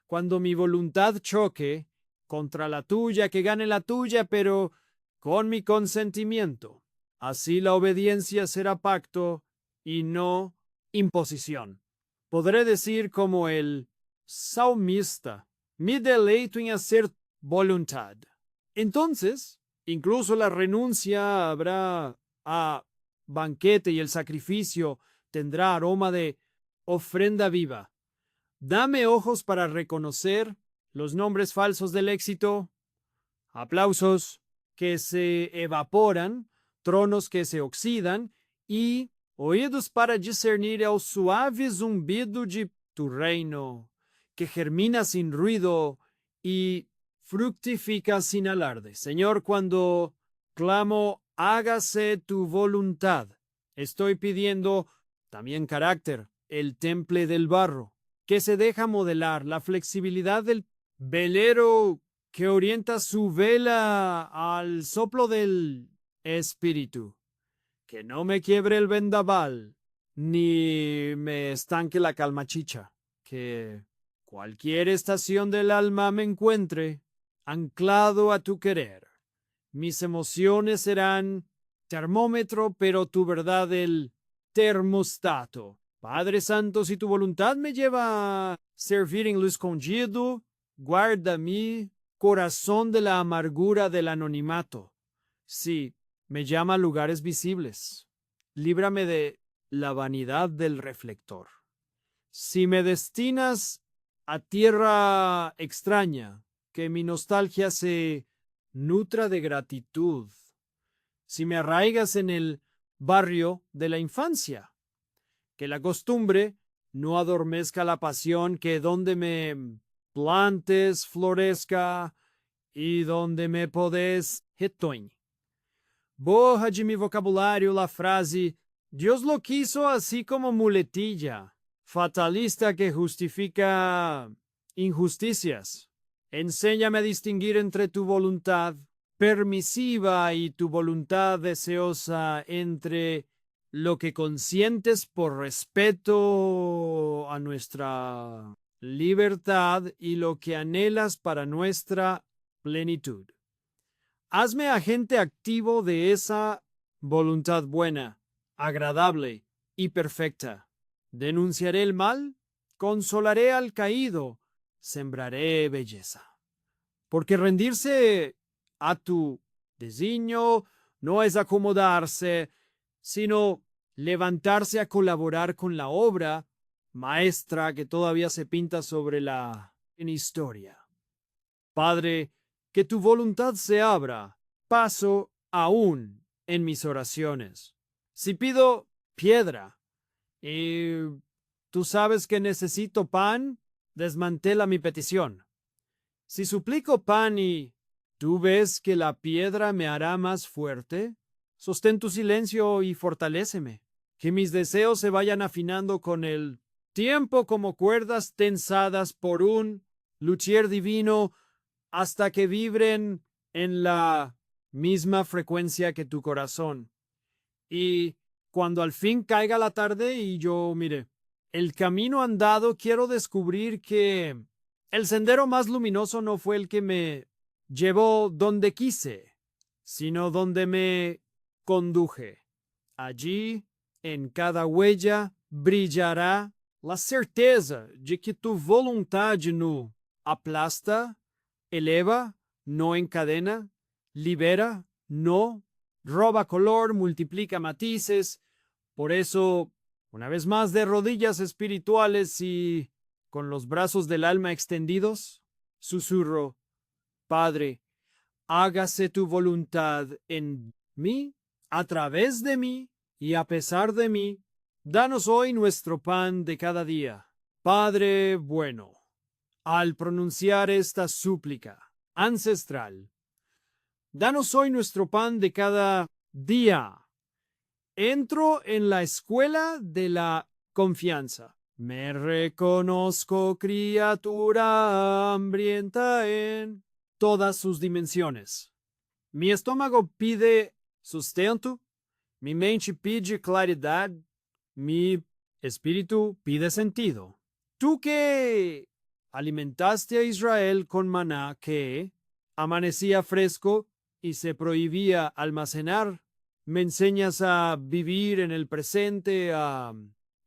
Cuando mi voluntad choque contra la tuya, que gane la tuya, pero con mi consentimiento. Así la obediencia será pacto y no imposición. Podré decir como el salmista, mi deleito en hacer voluntad. Entonces, incluso la renuncia habrá a banquete y el sacrificio tendrá aroma de ofrenda viva. Dame ojos para reconocer los nombres falsos del éxito, aplausos que se evaporan, tronos que se oxidan y oídos para discernir el suave zumbido de tu reino, que germina sin ruido y fructifica sin alarde. Señor, cuando clamo, hágase tu voluntad, estoy pidiendo también carácter, el temple del barro, que se deja modelar, la flexibilidad del velero que orienta su vela al soplo del espíritu, que no me quiebre el vendaval, ni me estanque la calmachicha, que cualquier estación del alma me encuentre anclado a tu querer. Mis emociones serán termómetro, pero tu verdad el termostato. Padre Santo, si tu voluntad me lleva a servir en lo escondido, guarda mi corazón de la amargura del anonimato. Si me llama a lugares visibles, líbrame de la vanidad del reflector. Si me destinas a tierra extraña, que mi nostalgia se nutra de gratitud. Si me arraigas en el barrio de la infancia, que la costumbre no adormezca la pasión, que donde me plantes florezca y donde me podés retoñe. Borra de mi vocabulário la frase Dios lo quiso así como muletilla, fatalista que justifica injusticias. Enséñame a distinguir entre tu voluntad permisiva y tu voluntad deseosa, entre lo que consientes por respeto a nuestra libertad y lo que anhelas para nuestra plenitud. Hazme agente activo de esa voluntad buena, agradable y perfecta. Denunciaré el mal, consolaré al caído, sembraré belleza. Porque rendirse a tu designio no es acomodarse, sino levantarse a colaborar con la obra maestra que todavía se pinta sobre la historia. Padre, que tu voluntad se abra paso aún en mis oraciones. Si pido piedra y tú sabes que necesito pan, desmantela mi petición. Si suplico pan y tú ves que la piedra me hará más fuerte, sostén tu silencio y fortaléceme. Que mis deseos se vayan afinando con el tiempo como cuerdas tensadas por un luthier divino hasta que vibren en la misma frecuencia que tu corazón. Y cuando al fin caiga la tarde y yo mire el camino andado, quiero descubrir que el sendero más luminoso no fue el que me llevó donde quise, sino donde me conduje. Allí, en cada huella, brillará la certeza de que tu voluntad no aplasta, eleva, no encadena, libera, no, roba color, multiplica matices. Por eso, una vez más de rodillas espirituales y con los brazos del alma extendidos, susurro, Padre, hágase tu voluntad en mí, a través de mí y a pesar de mí. Danos hoy nuestro pan de cada día. Padre bueno, al pronunciar esta súplica ancestral, danos hoy nuestro pan de cada día. Entro en la escuela de la confianza. Me reconozco criatura hambrienta en todas sus dimensiones. Mi estómago pide sustento, mi mente pide claridad, mi espíritu pide sentido. Tú que alimentaste a Israel con maná que amanecía fresco y se prohibía almacenar, Me enseñas a vivir en el presente, a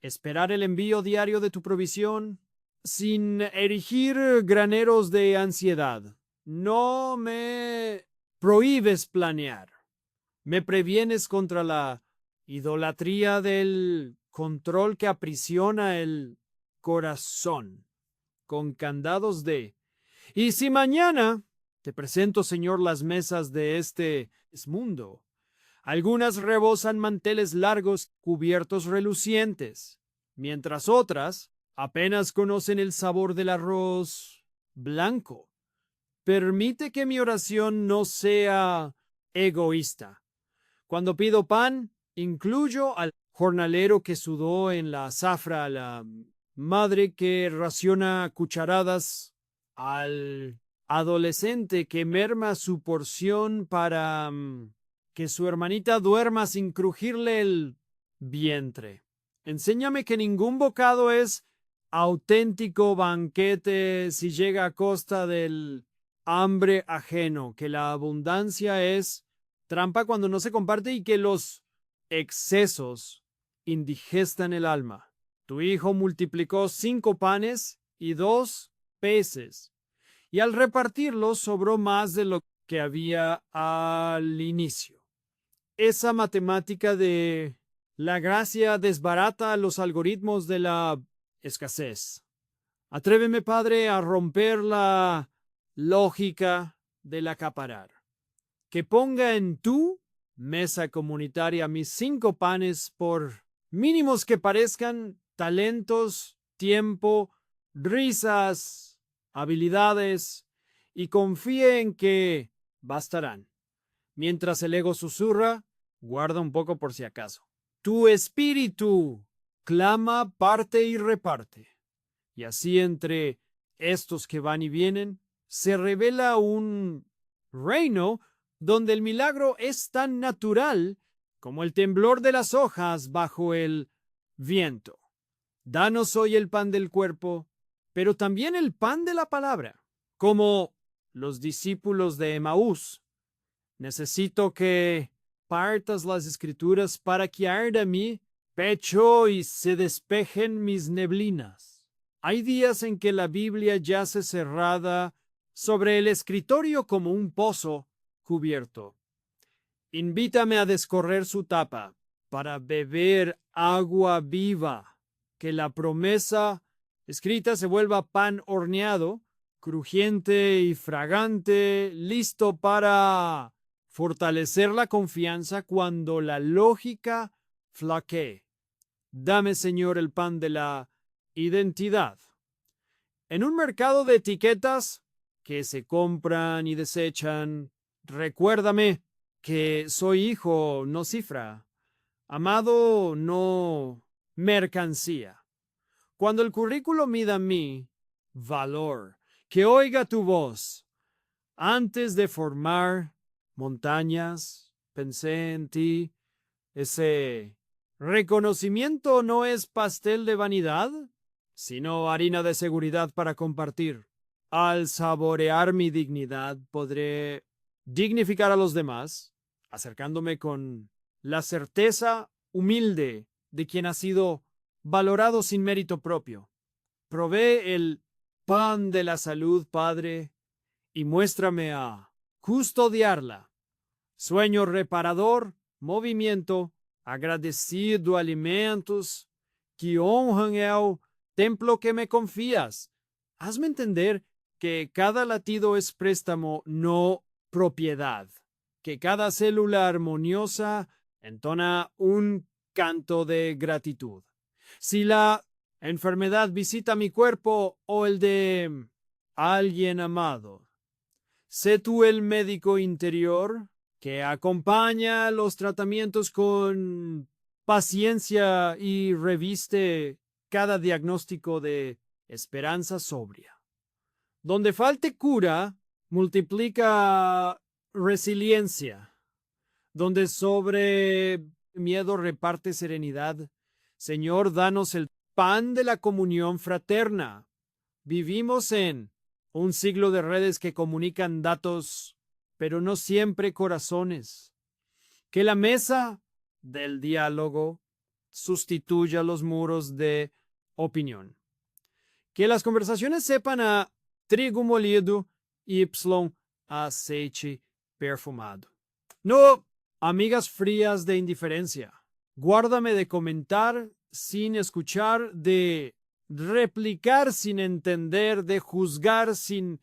esperar el envío diario de tu provisión, sin erigir graneros de ansiedad. No me prohíbes planear. Me previenes contra la idolatría del control que aprisiona el corazón con candados de... Y si mañana te presento, Señor, las mesas de este mundo, algunas rebosan manteles largos cubiertos relucientes, mientras otras apenas conocen el sabor del arroz blanco. Permite que mi oración no sea egoísta. Cuando pido pan, incluyo al jornalero que sudó en la zafra, a la madre que raciona cucharadas, al adolescente que merma su porción para que su hermanita duerma sin crujirle el vientre. Enséñame que ningún bocado es auténtico banquete si llega a costa del hambre ajeno, que la abundancia es trampa cuando no se comparte y que los excesos indigestan el alma. Tu hijo multiplicó 5 panes y 2 peces, y al repartirlos sobró más de lo que había al inicio. Esa matemática de la gracia desbarata los algoritmos de la escasez. Atréveme, Padre, a romper la lógica del acaparar. Que ponga en tu mesa comunitaria mis 5 panes, por mínimos que parezcan, talentos, tiempo, risas, habilidades, y confíe en que bastarán. Mientras el ego susurra, guarda un poco por si acaso. Tu espíritu clama, parte y reparte. Y así entre estos que van y vienen, se revela un reino donde el milagro es tan natural como el temblor de las hojas bajo el viento. Danos hoy el pan del cuerpo, pero también el pan de la palabra. Como los discípulos de Emaús, necesito que partas las escrituras para que arda mi pecho y se despejen mis neblinas. Hay días en que la Biblia yace cerrada sobre el escritorio como un pozo cubierto. Invítame a descorrer su tapa para beber agua viva, que la promesa escrita se vuelva pan horneado, crujiente y fragante, listo para fortalecer la confianza cuando la lógica flaquee. Dame, Señor, el pan de la identidad. En un mercado de etiquetas que se compran y desechan, recuérdame que soy hijo, no cifra, amado, no mercancía. Cuando el currículo mida mi valor, que oiga tu voz. Antes de formar montañas, pensé en ti. Ese reconocimiento no es pastel de vanidad, sino harina de seguridad para compartir. Al saborear mi dignidad, podré dignificar a los demás, acercándome con la certeza humilde de quien ha sido valorado sin mérito propio. Provee el pan de la salud, Padre, y muéstrame a custodiarla. Sueño reparador, movimiento, agradecido alimentos que honran el templo que me confías. Hazme entender que cada latido es préstamo, no propiedad, que cada célula armoniosa entona un canto de gratitud. Si la enfermedad visita mi cuerpo o el de alguien amado, sé tú el médico interior que acompaña los tratamientos con paciencia y reviste cada diagnóstico de esperanza sobria. Donde falte cura, multiplica resiliencia. Donde sobre miedo reparte serenidad. Señor, danos el pan de la comunión fraterna. Vivimos en un siglo de redes que comunican datos, pero no siempre corazones. Que la mesa del diálogo sustituya los muros de opinión. Que las conversaciones sepan a trigo molido y aceite perfumado. No, amigas frías de indiferencia. Guárdame de comentar sin escuchar, de replicar sin entender, de juzgar sin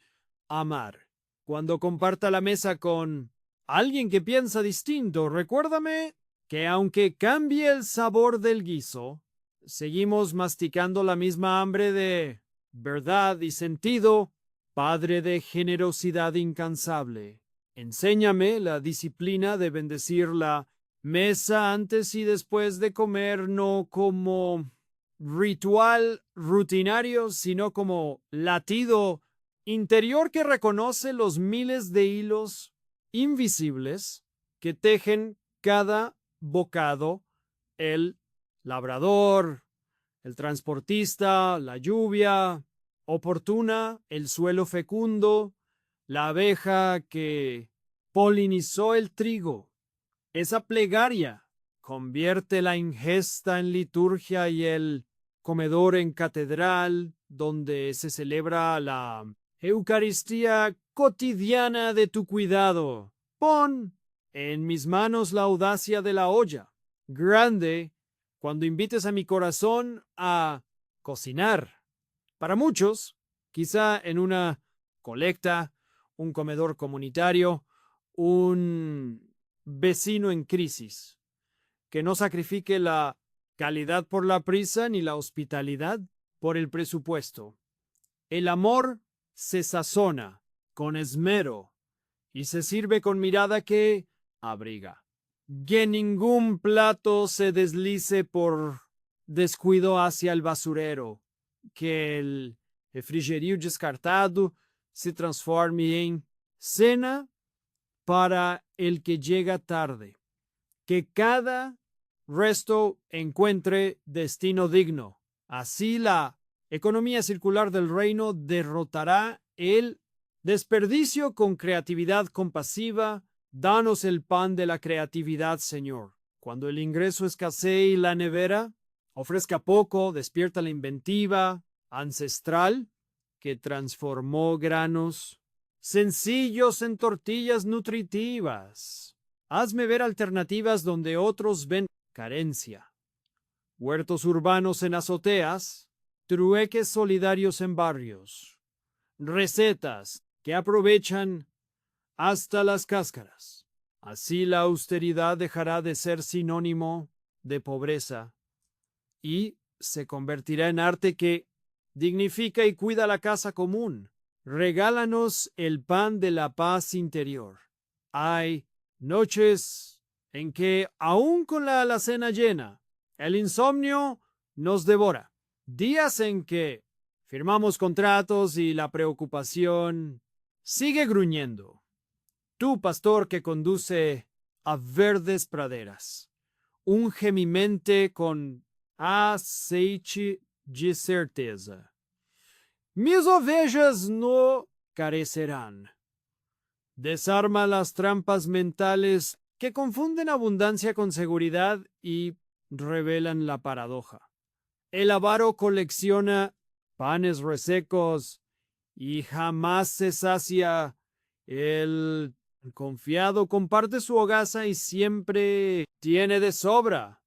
amar. Cuando comparta la mesa con alguien que piensa distinto, recuérdame que aunque cambie el sabor del guiso, seguimos masticando la misma hambre de verdad y sentido. Padre de generosidad incansable, enséñame la disciplina de bendecir la mesa antes y después de comer, no como ritual rutinario, sino como latido interior que reconoce los miles de hilos invisibles que tejen cada bocado, el labrador, el transportista, la lluvia oportuna, el suelo fecundo, la abeja que polinizó el trigo. Esa plegaria convierte la ingesta en liturgia y el comedor en catedral, donde se celebra la Eucaristía cotidiana de tu cuidado. Pon en mis manos la audacia de la olla, grande, cuando invites a mi corazón a cocinar. Para muchos, quizá en una colecta, un comedor comunitario, un vecino en crisis, que no sacrifique la calidad por la prisa ni la hospitalidad por el presupuesto. El amor se sazona con esmero y se sirve con mirada que abriga. Que ningún plato se deslice por descuido hacia el basurero, que el refrigerio descartado se transforme en cena para el que llega tarde, que cada resto encuentre destino digno. Así la economía circular del reino derrotará el desperdicio con creatividad compasiva. Danos el pan de la creatividad, Señor. Cuando el ingreso escasee y la nevera ofrezca poco, despierta la inventiva ancestral que transformó granos sencillos en tortillas nutritivas. Hazme ver alternativas donde otros ven carencia. Huertos urbanos en azoteas, trueques solidarios en barrios, recetas que aprovechan hasta las cáscaras. Así la austeridad dejará de ser sinónimo de pobreza y se convertirá en arte que dignifica y cuida la casa común. Regálanos el pan de la paz interior. Hay noches en que, aun con la alacena llena, el insomnio nos devora. Días en que firmamos contratos y la preocupación sigue gruñendo. Tú, pastor que conduce a verdes praderas, unge mi mente con aceite de certeza. Mis ovejas no carecerán. Desarma las trampas mentales que confunden abundancia con seguridad y revelan la paradoja. El avaro colecciona panes resecos y jamás se sacia. El confiado comparte su hogaza y siempre tiene de sobra.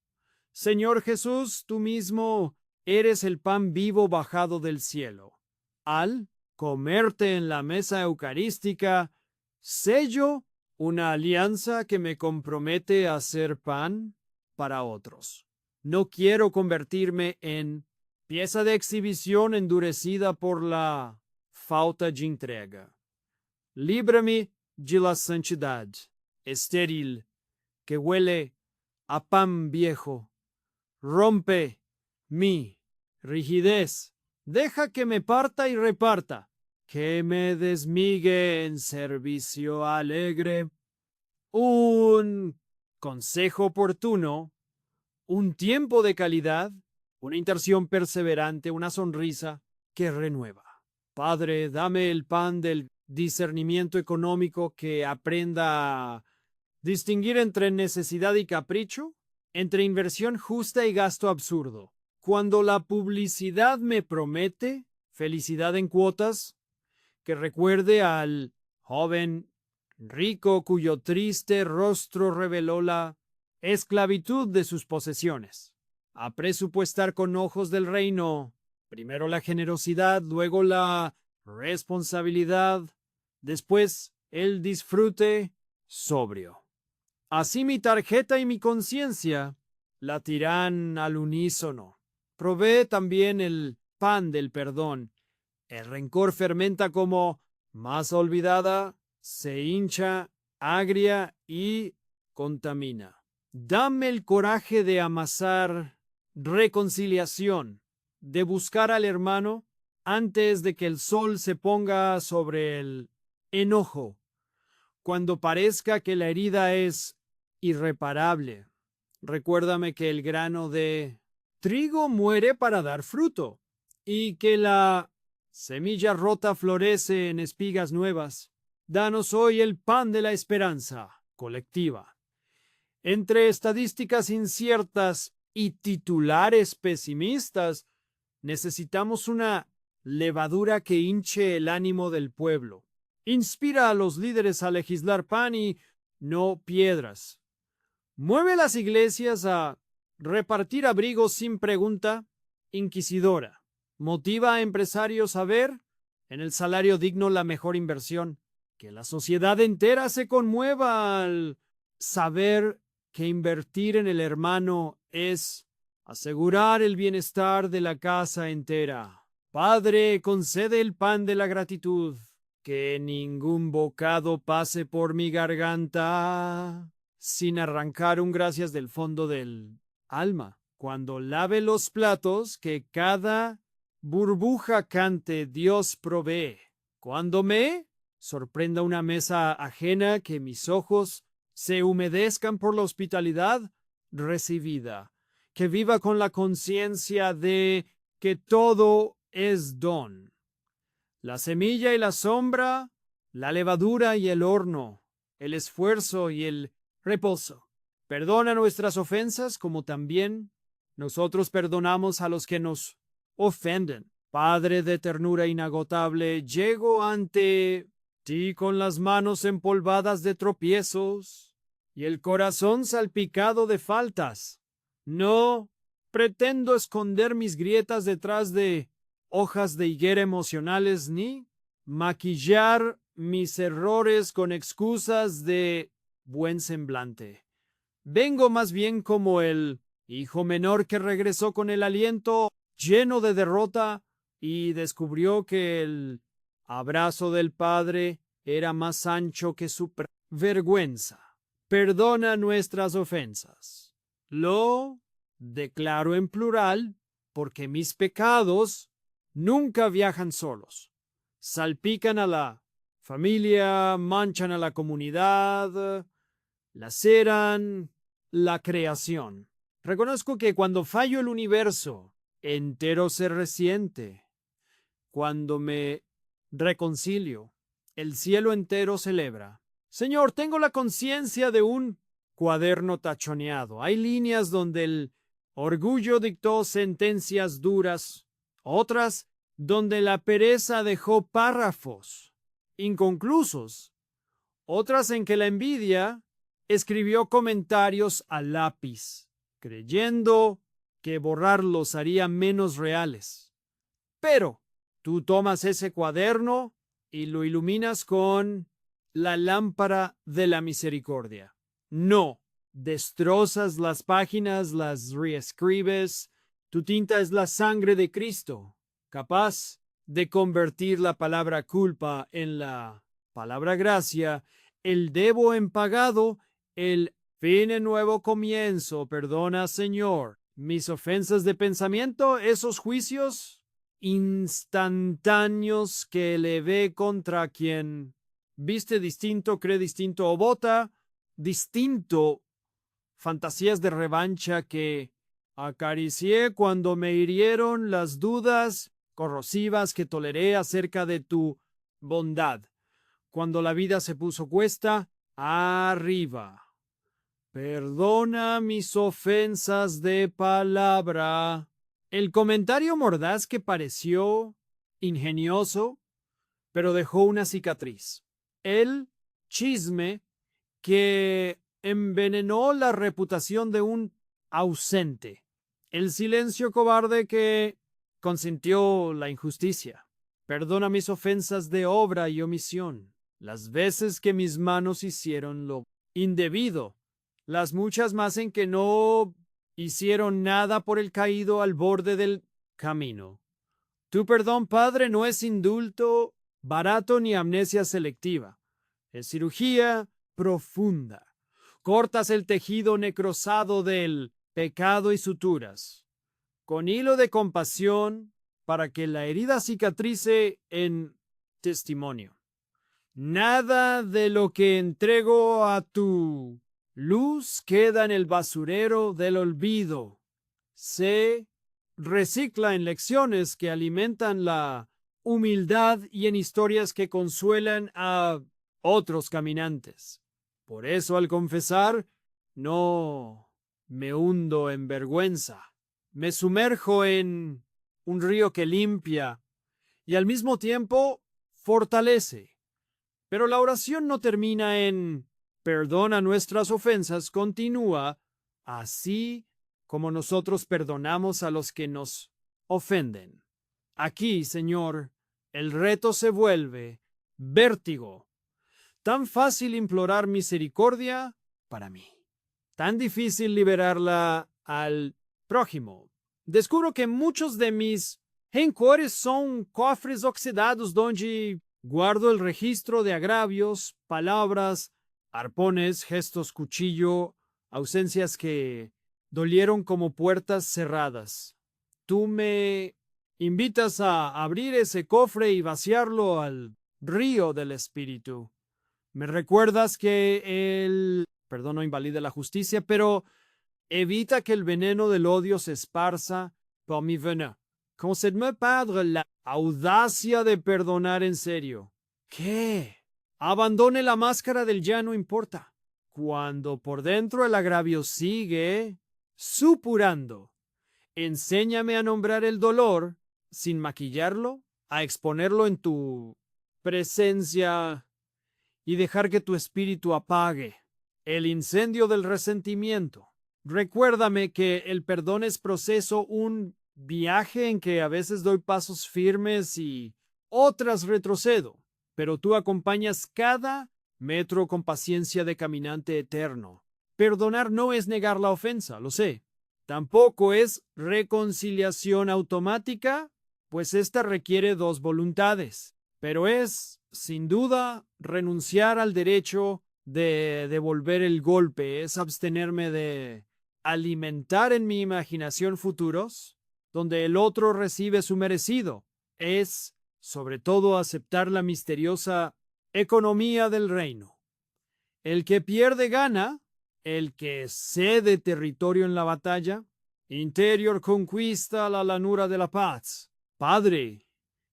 Señor Jesús, tú mismo eres el pan vivo bajado del cielo. Al comerte en la mesa eucarística, sello una alianza que me compromete a ser pan para otros. No quiero convertirme en pieza de exhibición endurecida por la falta de entrega. Líbrame de la santidad estéril que huele a pan viejo. Rompe mi rigidez. Deja que me parta y reparta, que me desmigue en servicio alegre. Un consejo oportuno, un tiempo de calidad, una intención perseverante, una sonrisa que renueva. Padre, dame el pan del discernimiento económico que aprenda a Distinguir entre necesidad y capricho, entre inversión justa y gasto absurdo. Cuando la publicidad me promete felicidad en cuotas, que recuerde al joven rico cuyo triste rostro reveló la esclavitud de sus posesiones. A presupuestar con ojos del reino, primero la generosidad, luego la responsabilidad, después el disfrute sobrio. Así mi tarjeta y mi conciencia latirán al unísono. Provee también el pan del perdón. El rencor fermenta como masa olvidada, se hincha, agria y contamina. Dame el coraje de amasar reconciliación, de buscar al hermano antes de que el sol se ponga sobre el enojo, cuando parezca que la herida es irreparable. Recuérdame que el grano de trigo muere para dar fruto y que la semilla rota florece en espigas nuevas. Danos hoy el pan de la esperanza colectiva. Entre estadísticas inciertas y titulares pesimistas, necesitamos una levadura que hinche el ánimo del pueblo. Inspira a los líderes a legislar pan y no piedras. Mueve las iglesias a repartir abrigos sin pregunta inquisidora. Motiva a empresarios a ver en el salario digno la mejor inversión. Que la sociedad entera se conmueva al saber que invertir en el hermano es asegurar el bienestar de la casa entera. Padre, concede el pan de la gratitud, que ningún bocado pase por mi garganta sin arrancar un gracias del fondo del alma. Cuando lave los platos, que cada burbuja cante Dios provee. Cuando me sorprenda una mesa ajena, que mis ojos se humedezcan por la hospitalidad recibida, que viva con la conciencia de que todo es don. La semilla y la sombra, la levadura y el horno, el esfuerzo y el reposo. Perdona nuestras ofensas como también nosotros perdonamos a los que nos ofenden. Padre de ternura inagotable, llego ante ti con las manos empolvadas de tropiezos y el corazón salpicado de faltas. No pretendo esconder mis grietas detrás de hojas de higuera emocionales ni maquillar mis errores con excusas de buen semblante. Vengo más bien como el hijo menor que regresó con el aliento lleno de derrota y descubrió que el abrazo del padre era más ancho que su vergüenza. Perdona nuestras ofensas. Lo declaro en plural porque mis pecados nunca viajan solos. Salpican a la familia, manchan a la comunidad, laceran la creación. Reconozco que cuando fallo el universo entero se resiente. Cuando me reconcilio, el cielo entero celebra. Señor, tengo la conciencia de un cuaderno tachoneado. Hay líneas donde el orgullo dictó sentencias duras, otras donde la pereza dejó párrafos inconclusos, otras en que la envidia escribió comentarios a lápiz, creyendo que borrarlos haría menos reales. Pero tú tomas ese cuaderno y lo iluminas con la lámpara de la misericordia. No destrozas las páginas, las reescribes. Tu tinta es la sangre de Cristo, capaz de convertir la palabra culpa en la palabra gracia, el debo en pagado, el fin en nuevo comienzo. Perdona, Señor, mis ofensas de pensamiento, esos juicios instantáneos que elevé contra quien viste distinto, cree distinto o vota distinto, fantasías de revancha que acaricié cuando me hirieron, las dudas corrosivas que toleré acerca de tu bondad, cuando la vida se puso cuesta arriba. Perdona mis ofensas de palabra. El comentario mordaz que pareció ingenioso, pero dejó una cicatriz. El chisme que envenenó la reputación de un ausente. El silencio cobarde que consintió la injusticia. Perdona mis ofensas de obra y omisión, las veces que mis manos hicieron lo indebido, las muchas más en que no hicieron nada por el caído al borde del camino. Tu perdón, Padre, no es indulto barato ni amnesia selectiva. Es cirugía profunda. Cortas el tejido necrosado del pecado y suturas, con hilo de compasión para que la herida cicatrice en testimonio. Nada de lo que entrego a tu luz queda en el basurero del olvido. Se recicla en lecciones que alimentan la humildad y en historias que consuelan a otros caminantes. Por eso al confesar, no me hundo en vergüenza. Me sumerjo en un río que limpia y al mismo tiempo fortalece. Pero la oración no termina en perdona nuestras ofensas, continúa así como nosotros perdonamos a los que nos ofenden. Aquí, Señor, el reto se vuelve vértigo. Tan fácil implorar misericordia para mí. Tan difícil liberarla al prójimo. Descubro que muchos de mis rencores son cofres oxidados donde guardo el registro de agravios, palabras, arpones, gestos, cuchillo, ausencias que dolieron como puertas cerradas. Tú me invitas a abrir ese cofre y vaciarlo al río del espíritu. Me recuerdas que el perdón no invalida la justicia, pero evita que el veneno del odio se esparza por mi venin. Concédeme, Padre, la audacia de perdonar en serio. ¿Qué? Abandone la máscara del ya no importa. Cuando por dentro el agravio sigue supurando, enséñame a nombrar el dolor sin maquillarlo, a exponerlo en tu presencia y dejar que tu espíritu apague el incendio del resentimiento. Recuérdame que el perdón es proceso, un viaje en que a veces doy pasos firmes y otras retrocedo, pero tú acompañas cada metro con paciencia de caminante eterno. Perdonar no es negar la ofensa, lo sé. Tampoco es reconciliación automática, pues esta requiere dos voluntades, pero es, sin duda, renunciar al derecho de devolver el golpe, es abstenerme de alimentar en mi imaginación futuros donde el otro recibe su merecido. Es, sobre todo, aceptar la misteriosa economía del reino. El que pierde gana, el que cede territorio en la batalla, interior conquista la llanura de la paz. Padre,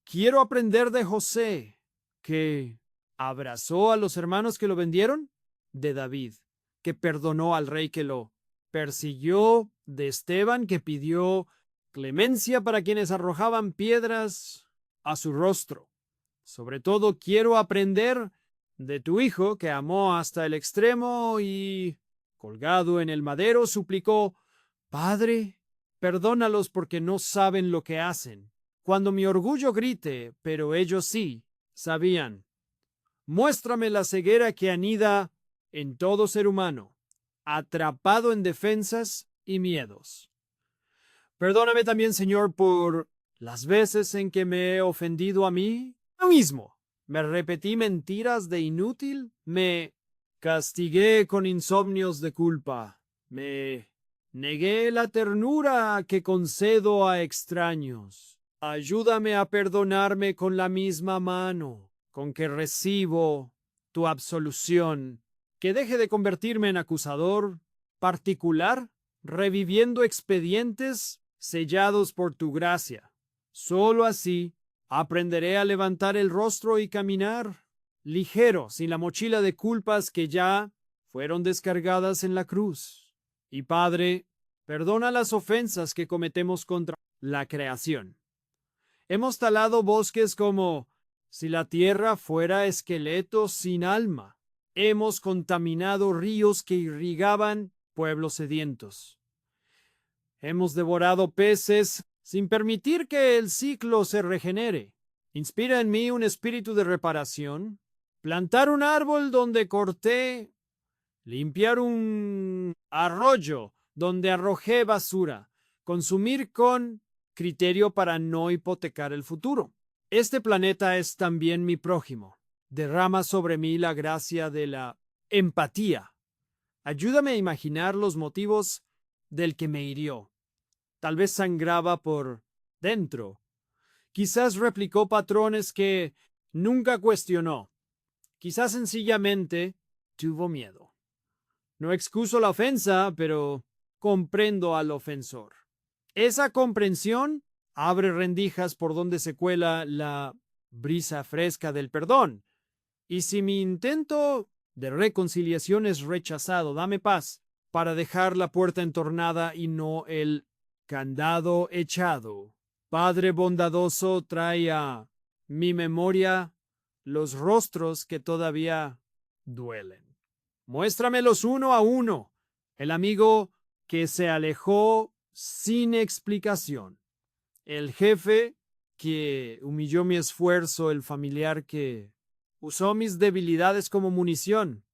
quiero aprender de José, que abrazó a los hermanos que lo vendieron, de David, que perdonó al rey que lo persiguió, de Esteban, que pidió clemencia para quienes arrojaban piedras a su rostro. Sobre todo quiero aprender de tu hijo, que amó hasta el extremo y, colgado en el madero, suplicó: Padre, perdónalos porque no saben lo que hacen. Cuando mi orgullo grite, pero ellos sí sabían. Muéstrame la ceguera que anida en todo ser humano, atrapado en defensas y miedos. Perdóname también, Señor, por las veces en que me he ofendido a mí mismo. Me repetí mentiras de inútil, me castigué con insomnios de culpa, me negué la ternura que concedo a extraños. Ayúdame a perdonarme con la misma mano con que recibo tu absolución, que deje de convertirme en acusador particular, reviviendo expedientes sellados por tu gracia. Solo así aprenderé a levantar el rostro y caminar ligero, sin la mochila de culpas que ya fueron descargadas en la cruz. Y Padre, perdona las ofensas que cometemos contra la creación. Hemos talado bosques como si la tierra fuera esqueleto sin alma. Hemos contaminado ríos que irrigaban pueblos sedientos. Hemos devorado peces sin permitir que el ciclo se regenere. Inspira en mí un espíritu de reparación. Plantar un árbol donde corté. Limpiar un arroyo donde arrojé basura. Consumir con criterio para no hipotecar el futuro. Este planeta es también mi prójimo. Derrama sobre mí la gracia de la empatía. Ayúdame a imaginar los motivos del que me hirió. Tal vez sangraba por dentro. Quizás replicó patrones que nunca cuestionó. Quizás sencillamente tuvo miedo. No excuso la ofensa, pero comprendo al ofensor. Esa comprensión abre rendijas por donde se cuela la brisa fresca del perdón. Y si mi intento de reconciliación es rechazado, dame paz para dejar la puerta entornada y no el candado echado. Padre bondadoso, trae a mi memoria los rostros que todavía duelen. Muéstramelos uno a uno. El amigo que se alejó sin explicación. El jefe que humilló mi esfuerzo, el familiar que usó mis debilidades como munición.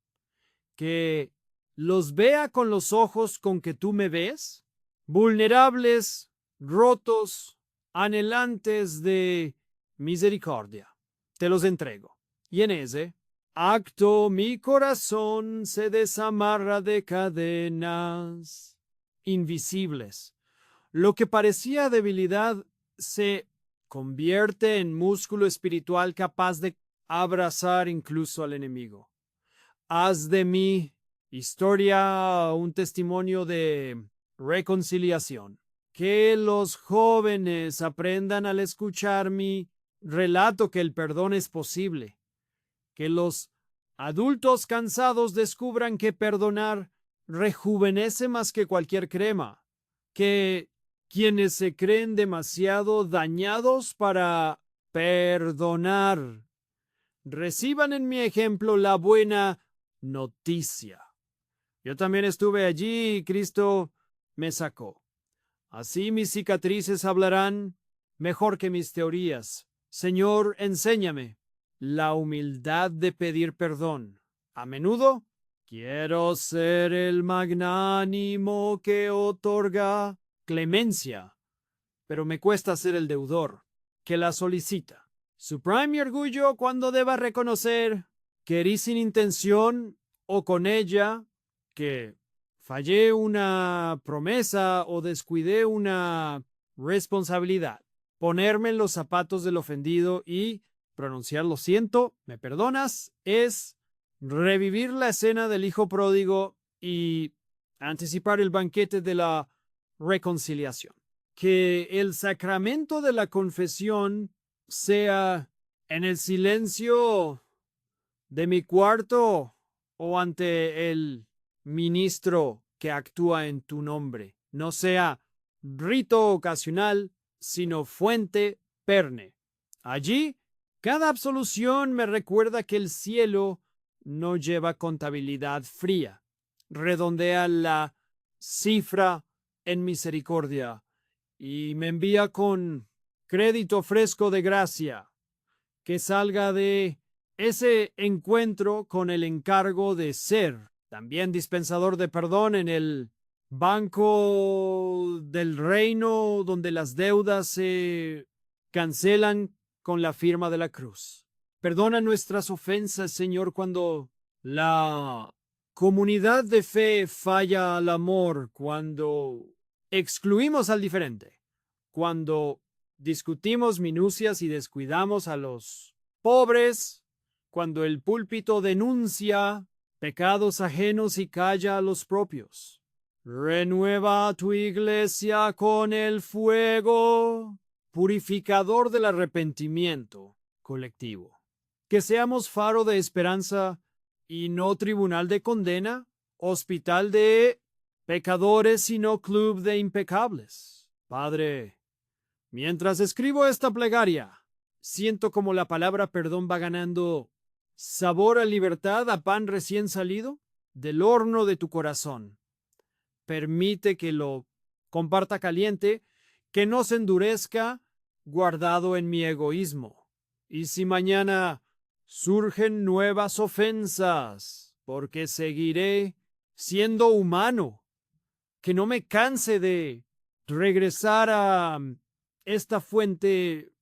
Que los vea con los ojos con que tú me ves, vulnerables, rotos, anhelantes de misericordia. Te los entrego. Y en ese acto mi corazón se desamarra de cadenas invisibles. Lo que parecía debilidad se convierte en músculo espiritual capaz de abrazar incluso al enemigo. Haz de mi historia un testimonio de reconciliación. Que los jóvenes aprendan al escuchar mi relato que el perdón es posible. Que los adultos cansados descubran que perdonar rejuvenece más que cualquier crema. Que quienes se creen demasiado dañados para perdonar reciban en mi ejemplo la buena noticia. Yo también estuve allí y Cristo me sacó. Así mis cicatrices hablarán mejor que mis teorías. Señor, enséñame la humildad de pedir perdón. A menudo quiero ser el magnánimo que otorga clemencia, pero me cuesta ser el deudor que la solicita. Suprime mi orgullo cuando deba reconocer que herí sin intención o con ella, que fallé una promesa o descuidé una responsabilidad. Ponerme en los zapatos del ofendido y pronunciar lo siento, me perdonas, es revivir la escena del hijo pródigo y anticipar el banquete de la reconciliación. Que el sacramento de la confesión sea en el silencio de mi cuarto o ante el ministro que actúa en tu nombre. No sea rito ocasional, sino fuente perenne. Allí, cada absolución me recuerda que el cielo no lleva contabilidad fría. Redondea la cifra en misericordia y me envía con crédito fresco de gracia que salga de ese encuentro con el encargo de ser también dispensador de perdón en el banco del reino donde las deudas se cancelan con la firma de la cruz. Perdona nuestras ofensas, Señor, cuando la comunidad de fe falla al amor, cuando excluimos al diferente, cuando discutimos minucias y descuidamos a los pobres, cuando el púlpito denuncia pecados ajenos y calla a los propios. Renueva a tu iglesia con el fuego purificador del arrepentimiento colectivo. Que seamos faro de esperanza y no tribunal de condena, hospital de pecadores, sino club de impecables. Padre, mientras escribo esta plegaria, siento como la palabra perdón va ganando sabor a libertad, a pan recién salido del horno de tu corazón. Permite que lo comparta caliente, que no se endurezca guardado en mi egoísmo. Y si mañana surgen nuevas ofensas, porque seguiré siendo humano, que no me canse de regresar a esta fuente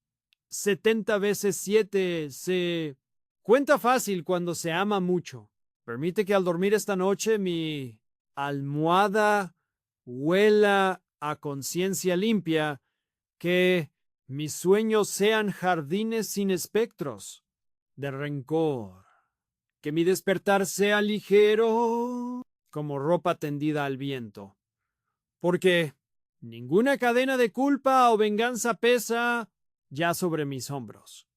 70 veces 7. Se cuenta fácil cuando se ama mucho. Permite que al dormir esta noche mi almohada huela a conciencia limpia, que mis sueños sean jardines sin espectros de rencor, que mi despertar sea ligero como ropa tendida al viento, porque ninguna cadena de culpa o venganza pesa ya sobre mis hombros.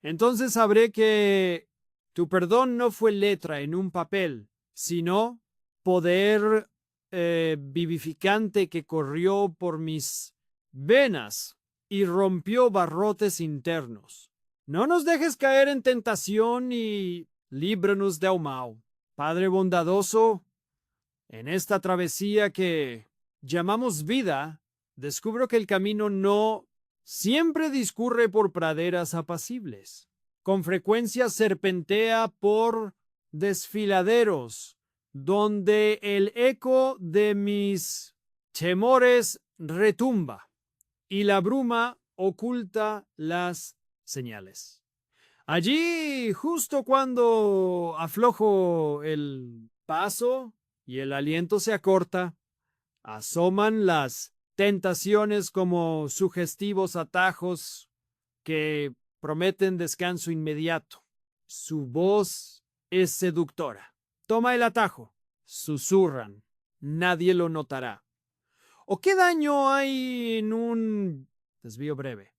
Entonces sabré que tu perdón no fue letra en un papel, sino poder vivificante que corrió por mis venas y rompió barrotes internos. No nos dejes caer en tentación y líbranos de ahumado. Padre bondadoso, en esta travesía que llamamos vida, descubro que el camino no siempre discurre por praderas apacibles. Con frecuencia serpentea por desfiladeros, donde el eco de mis temores retumba y la bruma oculta las señales. Allí, justo cuando aflojo el paso y el aliento se acorta, asoman las tentaciones como sugestivos atajos que prometen descanso inmediato. Su voz es seductora. Toma el atajo. Susurran. Nadie lo notará. ¿O qué daño hay en un desvío breve?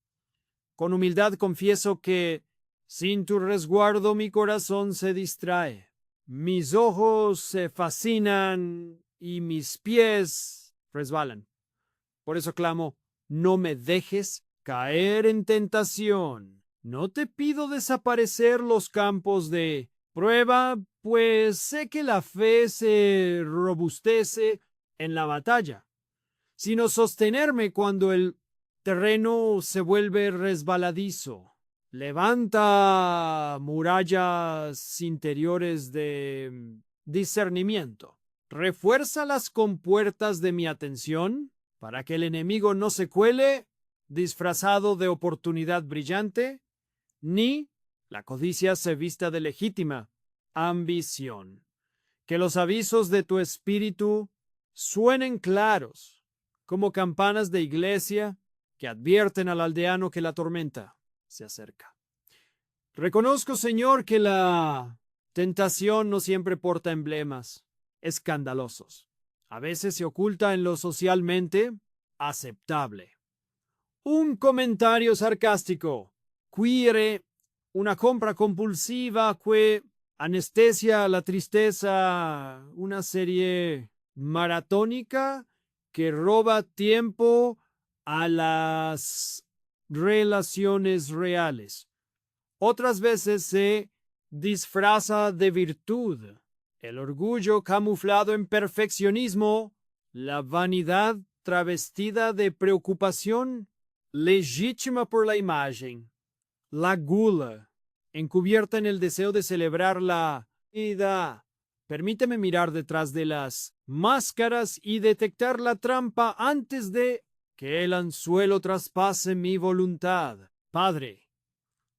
Con humildad confieso que sin tu resguardo mi corazón se distrae. Mis ojos se fascinan y mis pies resbalan. Por eso clamo, no me dejes caer en tentación. No te pido desaparecer los campos de prueba, pues sé que la fe se robustece en la batalla, sino sostenerme cuando el terreno se vuelve resbaladizo. Levanta murallas interiores de discernimiento. Refuerza las compuertas de mi atención para que el enemigo no se cuele disfrazado de oportunidad brillante, ni la codicia se vista de legítima ambición. Que los avisos de tu espíritu suenen claros, como campanas de iglesia que advierten al aldeano que la tormenta se acerca. Reconozco, Señor, que la tentación no siempre porta emblemas escandalosos. A veces se oculta en lo socialmente aceptable. Un comentario sarcástico, quiere una compra compulsiva que anestesia la tristeza, una serie maratónica que roba tiempo a las relaciones reales. Otras veces se disfraza de virtud, el orgullo camuflado en perfeccionismo, la vanidad travestida de preocupación legítima por la imagen, la gula encubierta en el deseo de celebrar la vida. Permíteme mirar detrás de las máscaras y detectar la trampa antes de que el anzuelo traspase mi voluntad. Padre,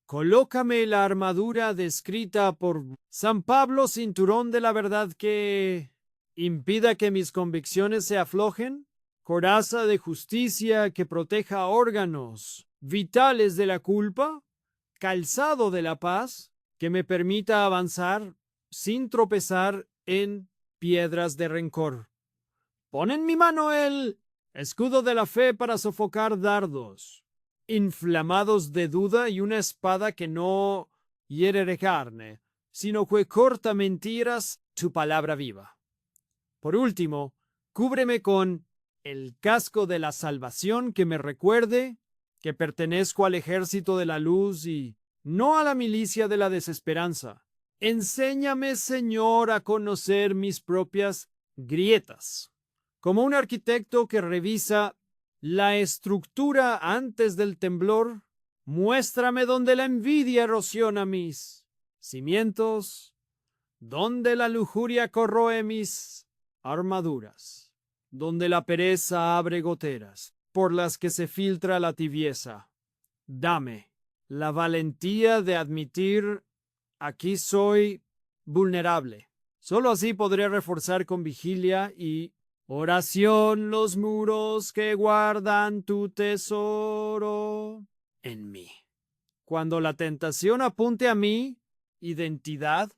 colócame la armadura descrita por San Pablo, cinturón de la verdad que impida que mis convicciones se aflojen, coraza de justicia que proteja órganos vitales de la culpa, calzado de la paz que me permita avanzar sin tropezar en piedras de rencor. Pon en mi mano el escudo de la fe para sofocar dardos inflamados de duda y una espada que no hiere de carne, sino que corta mentiras tu palabra viva. Por último, cúbreme con el casco de la salvación que me recuerde que pertenezco al ejército de la luz y no a la milicia de la desesperanza. Enséñame, Señor, a conocer mis propias grietas. Como un arquitecto que revisa la estructura antes del temblor, muéstrame donde la envidia erosiona mis cimientos, donde la lujuria corroe mis armaduras, donde la pereza abre goteras por las que se filtra la tibieza. Dame la valentía de admitir: aquí soy vulnerable. Solo así podré reforzar con vigilia y oración los muros que guardan tu tesoro en mí. Cuando la tentación apunte a mi identidad,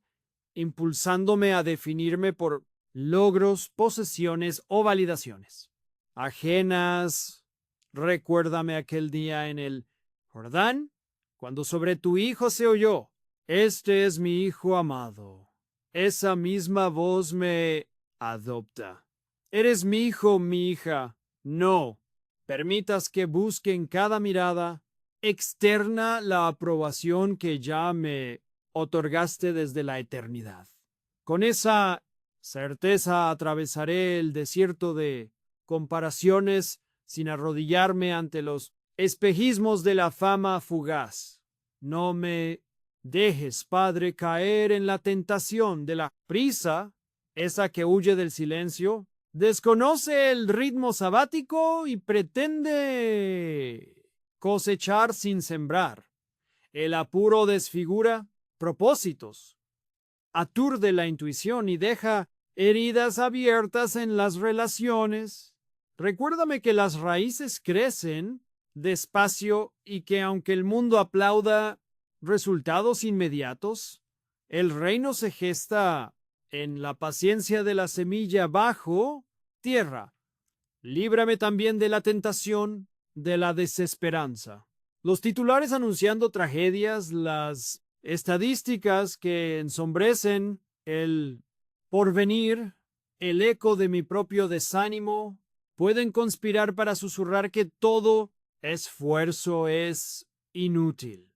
impulsándome a definirme por logros, posesiones o validaciones ajenas, recuérdame aquel día en el Jordán, cuando sobre tu hijo se oyó: este es mi hijo amado. Esa misma voz me adopta. Eres mi hijo, mi hija. No permitas que busque en cada mirada externa la aprobación que ya me otorgaste desde la eternidad. Con esa certeza atravesaré el desierto de comparaciones sin arrodillarme ante los espejismos de la fama fugaz. No me dejes, Padre, caer en la tentación de la prisa, esa que huye del silencio, desconoce el ritmo sabático y pretende cosechar sin sembrar. El apuro desfigura propósitos, aturde la intuición y deja heridas abiertas en las relaciones. Recuérdame que las raíces crecen despacio y que aunque el mundo aplauda resultados inmediatos, el reino se gesta en la paciencia de la semilla bajo tierra. Líbrame también de la tentación de la desesperanza. Los titulares anunciando tragedias, las estadísticas que ensombrecen el porvenir, el eco de mi propio desánimo, pueden conspirar para susurrar que todo esfuerzo es inútil.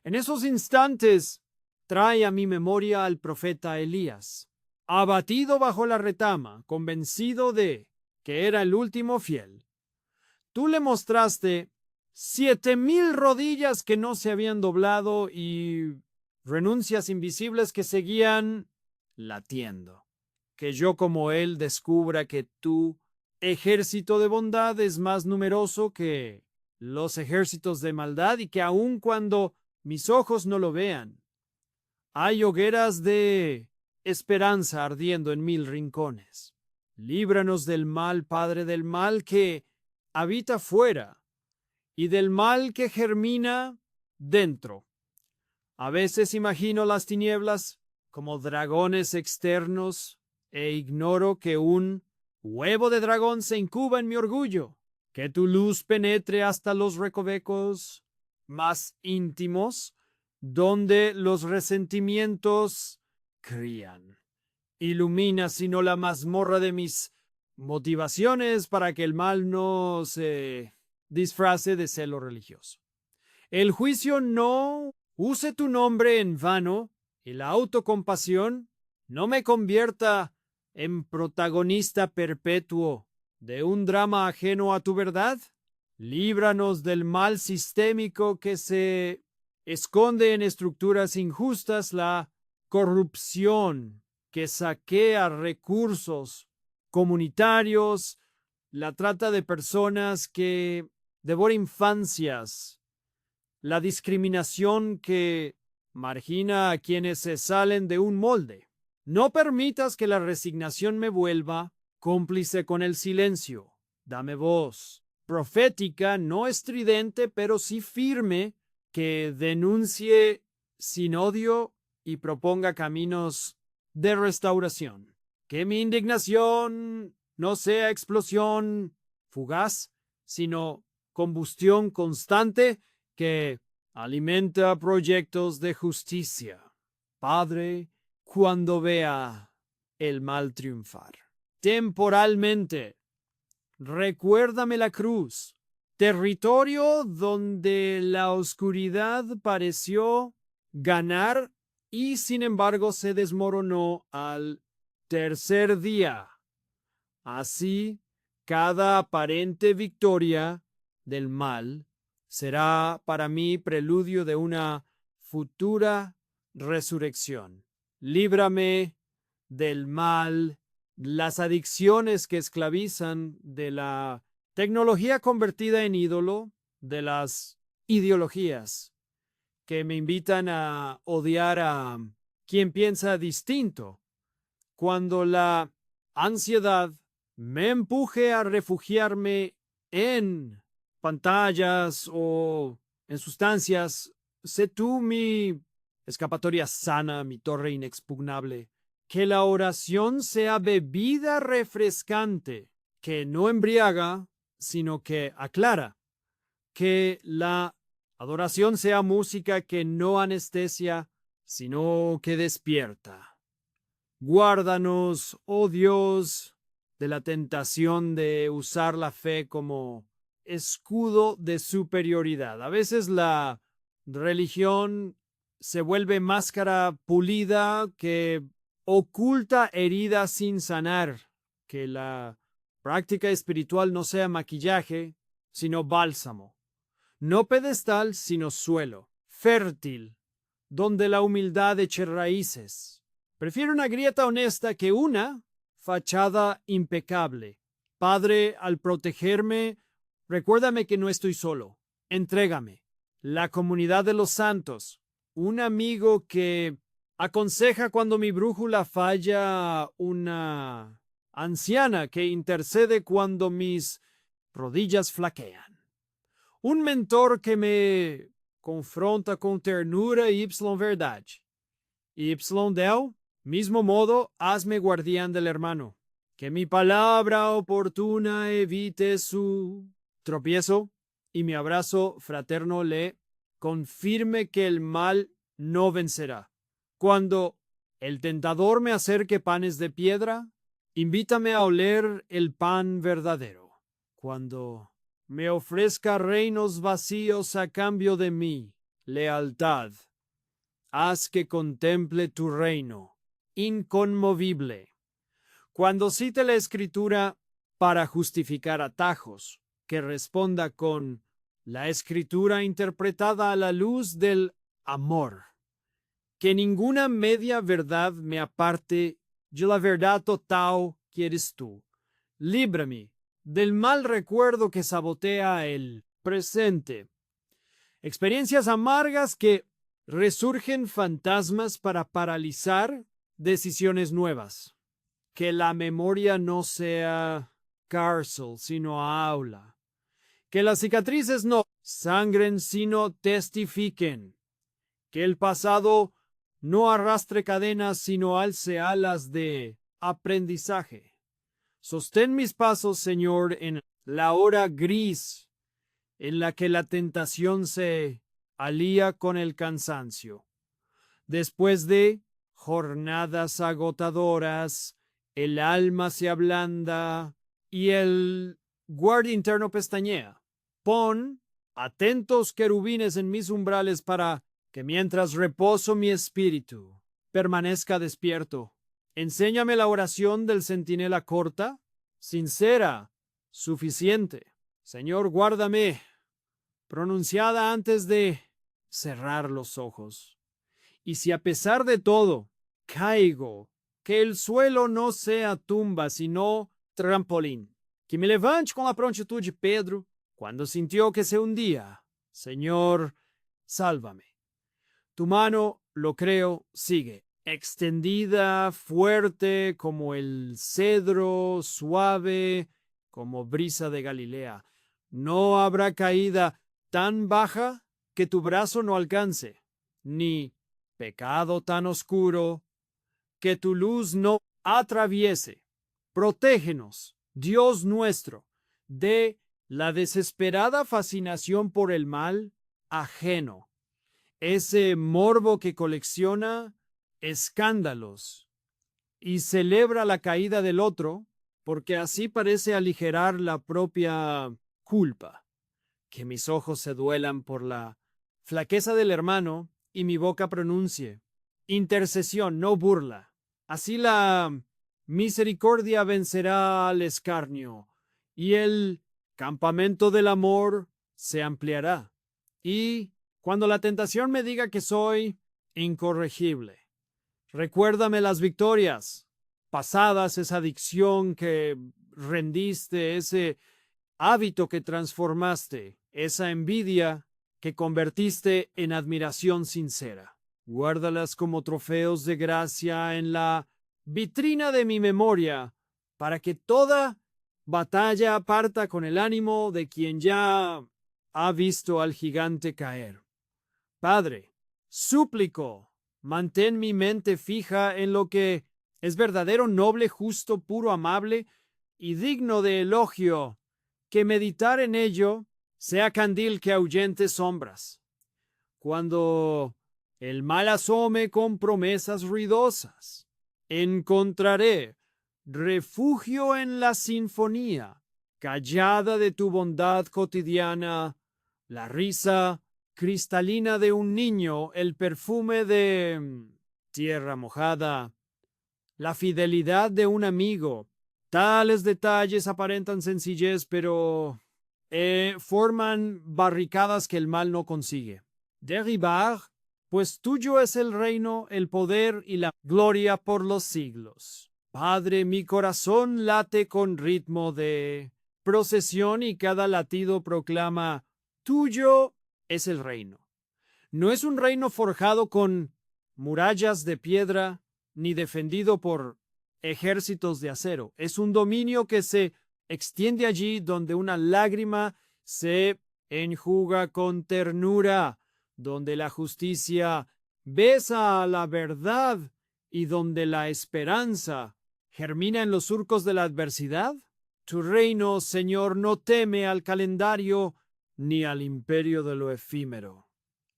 En esos instantes, trae a mi memoria al profeta Elías, abatido bajo la retama, convencido de que era el último fiel. Tú le mostraste 7,000 rodillas que no se habían doblado y renuncias invisibles que seguían latiendo. Que yo como él descubra que tu ejército de bondad es más numeroso que los ejércitos de maldad y que aun cuando mis ojos no lo vean, hay hogueras de esperanza ardiendo en 1000 rincones. Líbranos del mal, Padre, del mal que habita fuera y del mal que germina dentro. A veces imagino las tinieblas como dragones externos e ignoro que un huevo de dragón se incuba en mi orgullo. Que tu luz penetre hasta los recovecos más íntimos donde los resentimientos crían. Ilumina, sino la mazmorra de mis motivaciones para que el mal no se disfrace de celo religioso. El juicio no use tu nombre en vano y la autocompasión no me convierta en protagonista perpetuo de un drama ajeno a tu verdad. Líbranos del mal sistémico que se esconde en estructuras injustas, la corrupción que saquea recursos comunitarios, la trata de personas que devora infancias, la discriminación que margina a quienes se salen de un molde. No permitas que la resignación me vuelva cómplice con el silencio. Dame voz profética, no estridente, pero sí firme, que denuncie sin odio y proponga caminos de restauración. Que mi indignación no sea explosión fugaz, sino combustión constante que alimenta proyectos de justicia. Padre, cuando vea el mal triunfar. Temporalmente, recuérdame la cruz, territorio donde la oscuridad pareció ganar y sin embargo se desmoronó al tercer día. Así, cada aparente victoria del mal será para mí preludio de una futura resurrección. Líbrame del mal, las adicciones que esclavizan, de la tecnología convertida en ídolo, de las ideologías que me invitan a odiar a quien piensa distinto, cuando la ansiedad me empuje a refugiarme en pantallas o en sustancias. Sé tú mi escapatoria sana, mi torre inexpugnable. Que la oración sea bebida refrescante, que no embriaga, sino que aclara. Que la adoración sea música que no anestesia, sino que despierta. Guárdanos, oh Dios, de la tentación de usar la fe como escudo de superioridad. A veces la religión se vuelve máscara pulida que oculta heridas sin sanar. Que la práctica espiritual no sea maquillaje, sino bálsamo. No pedestal, sino suelo, fértil, donde la humildad eche raíces. Prefiero una grieta honesta que una fachada impecable. Padre, al protegerme, recuérdame que no estoy solo. Entrégame la comunidad de los santos, un amigo que aconseja cuando mi brújula falla, una anciana que intercede cuando mis rodillas flaquean, un mentor que me confronta con ternura y verdad. Y del mismo modo, hazme guardián del hermano, que mi palabra oportuna evite su tropiezo y mi abrazo fraterno le confirme que el mal no vencerá. Cuando el tentador me acerque panes de piedra, invítame a oler el pan verdadero. Cuando me ofrezca reinos vacíos a cambio de mi lealtad, haz que contemple tu reino inconmovible. Cuando cite la escritura para justificar atajos, que responda con la escritura interpretada a la luz del amor. Que ninguna media verdad me aparte de la verdad total que eres tú. Líbrame del mal recuerdo que sabotea el presente. Experiencias amargas que resurgen fantasmas para paralizar decisiones nuevas. Que la memoria no sea cárcel, sino aula. Que las cicatrices no sangren, sino testifiquen. Que el pasado no arrastre cadenas, sino alce alas de aprendizaje. Sostén mis pasos, Señor, en la hora gris en la que la tentación se alía con el cansancio. Después de jornadas agotadoras, el alma se ablanda y el guardia interno pestañea. Pon atentos querubines en mis umbrales para que mientras reposo mi espíritu permanezca despierto. Enséñame la oración del centinela corta, sincera, suficiente. Señor, guárdame, pronunciada antes de cerrar los ojos. Y si a pesar de todo caigo, que el suelo no sea tumba, sino trampolín. Que me levante con la prontitud de Pedro cuando sintió que se hundía. Señor, sálvame. Tu mano, lo creo, sigue, extendida, fuerte como el cedro, suave como brisa de Galilea. No habrá caída tan baja que tu brazo no alcance, ni pecado tan oscuro que tu luz no atraviese. Protégenos, Dios nuestro, de la desesperada fascinación por el mal ajeno, ese morbo que colecciona escándalos y celebra la caída del otro, porque así parece aligerar la propia culpa. Que mis ojos se duelan por la flaqueza del hermano y mi boca pronuncie intercesión, no burla. Así la misericordia vencerá al escarnio y el campamento del amor se ampliará. Y cuando la tentación me diga que soy incorregible, recuérdame las victorias pasadas, esa adicción que rendiste, ese hábito que transformaste, esa envidia que convertiste en admiración sincera. Guárdalas como trofeos de gracia en la vitrina de mi memoria, para que toda batalla parta con el ánimo de quien ya ha visto al gigante caer. Padre, súplico, mantén mi mente fija en lo que es verdadero, noble, justo, puro, amable y digno de elogio, que meditar en ello sea candil que ahuyente sombras. Cuando el mal asome con promesas ruidosas, encontraré refugio en la sinfonía callada de tu bondad cotidiana, la risa cristalina de un niño, el perfume de tierra mojada, la fidelidad de un amigo. Tales detalles aparentan sencillez, pero forman barricadas que el mal no consigue derribar, pues tuyo es el reino, el poder y la gloria por los siglos. Padre, mi corazón late con ritmo de procesión y cada latido proclama, tuyo es el reino. No es un reino forjado con murallas de piedra ni defendido por ejércitos de acero. Es un dominio que se extiende allí donde una lágrima se enjuga con ternura, donde la justicia besa a la verdad y donde la esperanza germina en los surcos de la adversidad. Tu reino, Señor, no teme al calendario ni al imperio de lo efímero.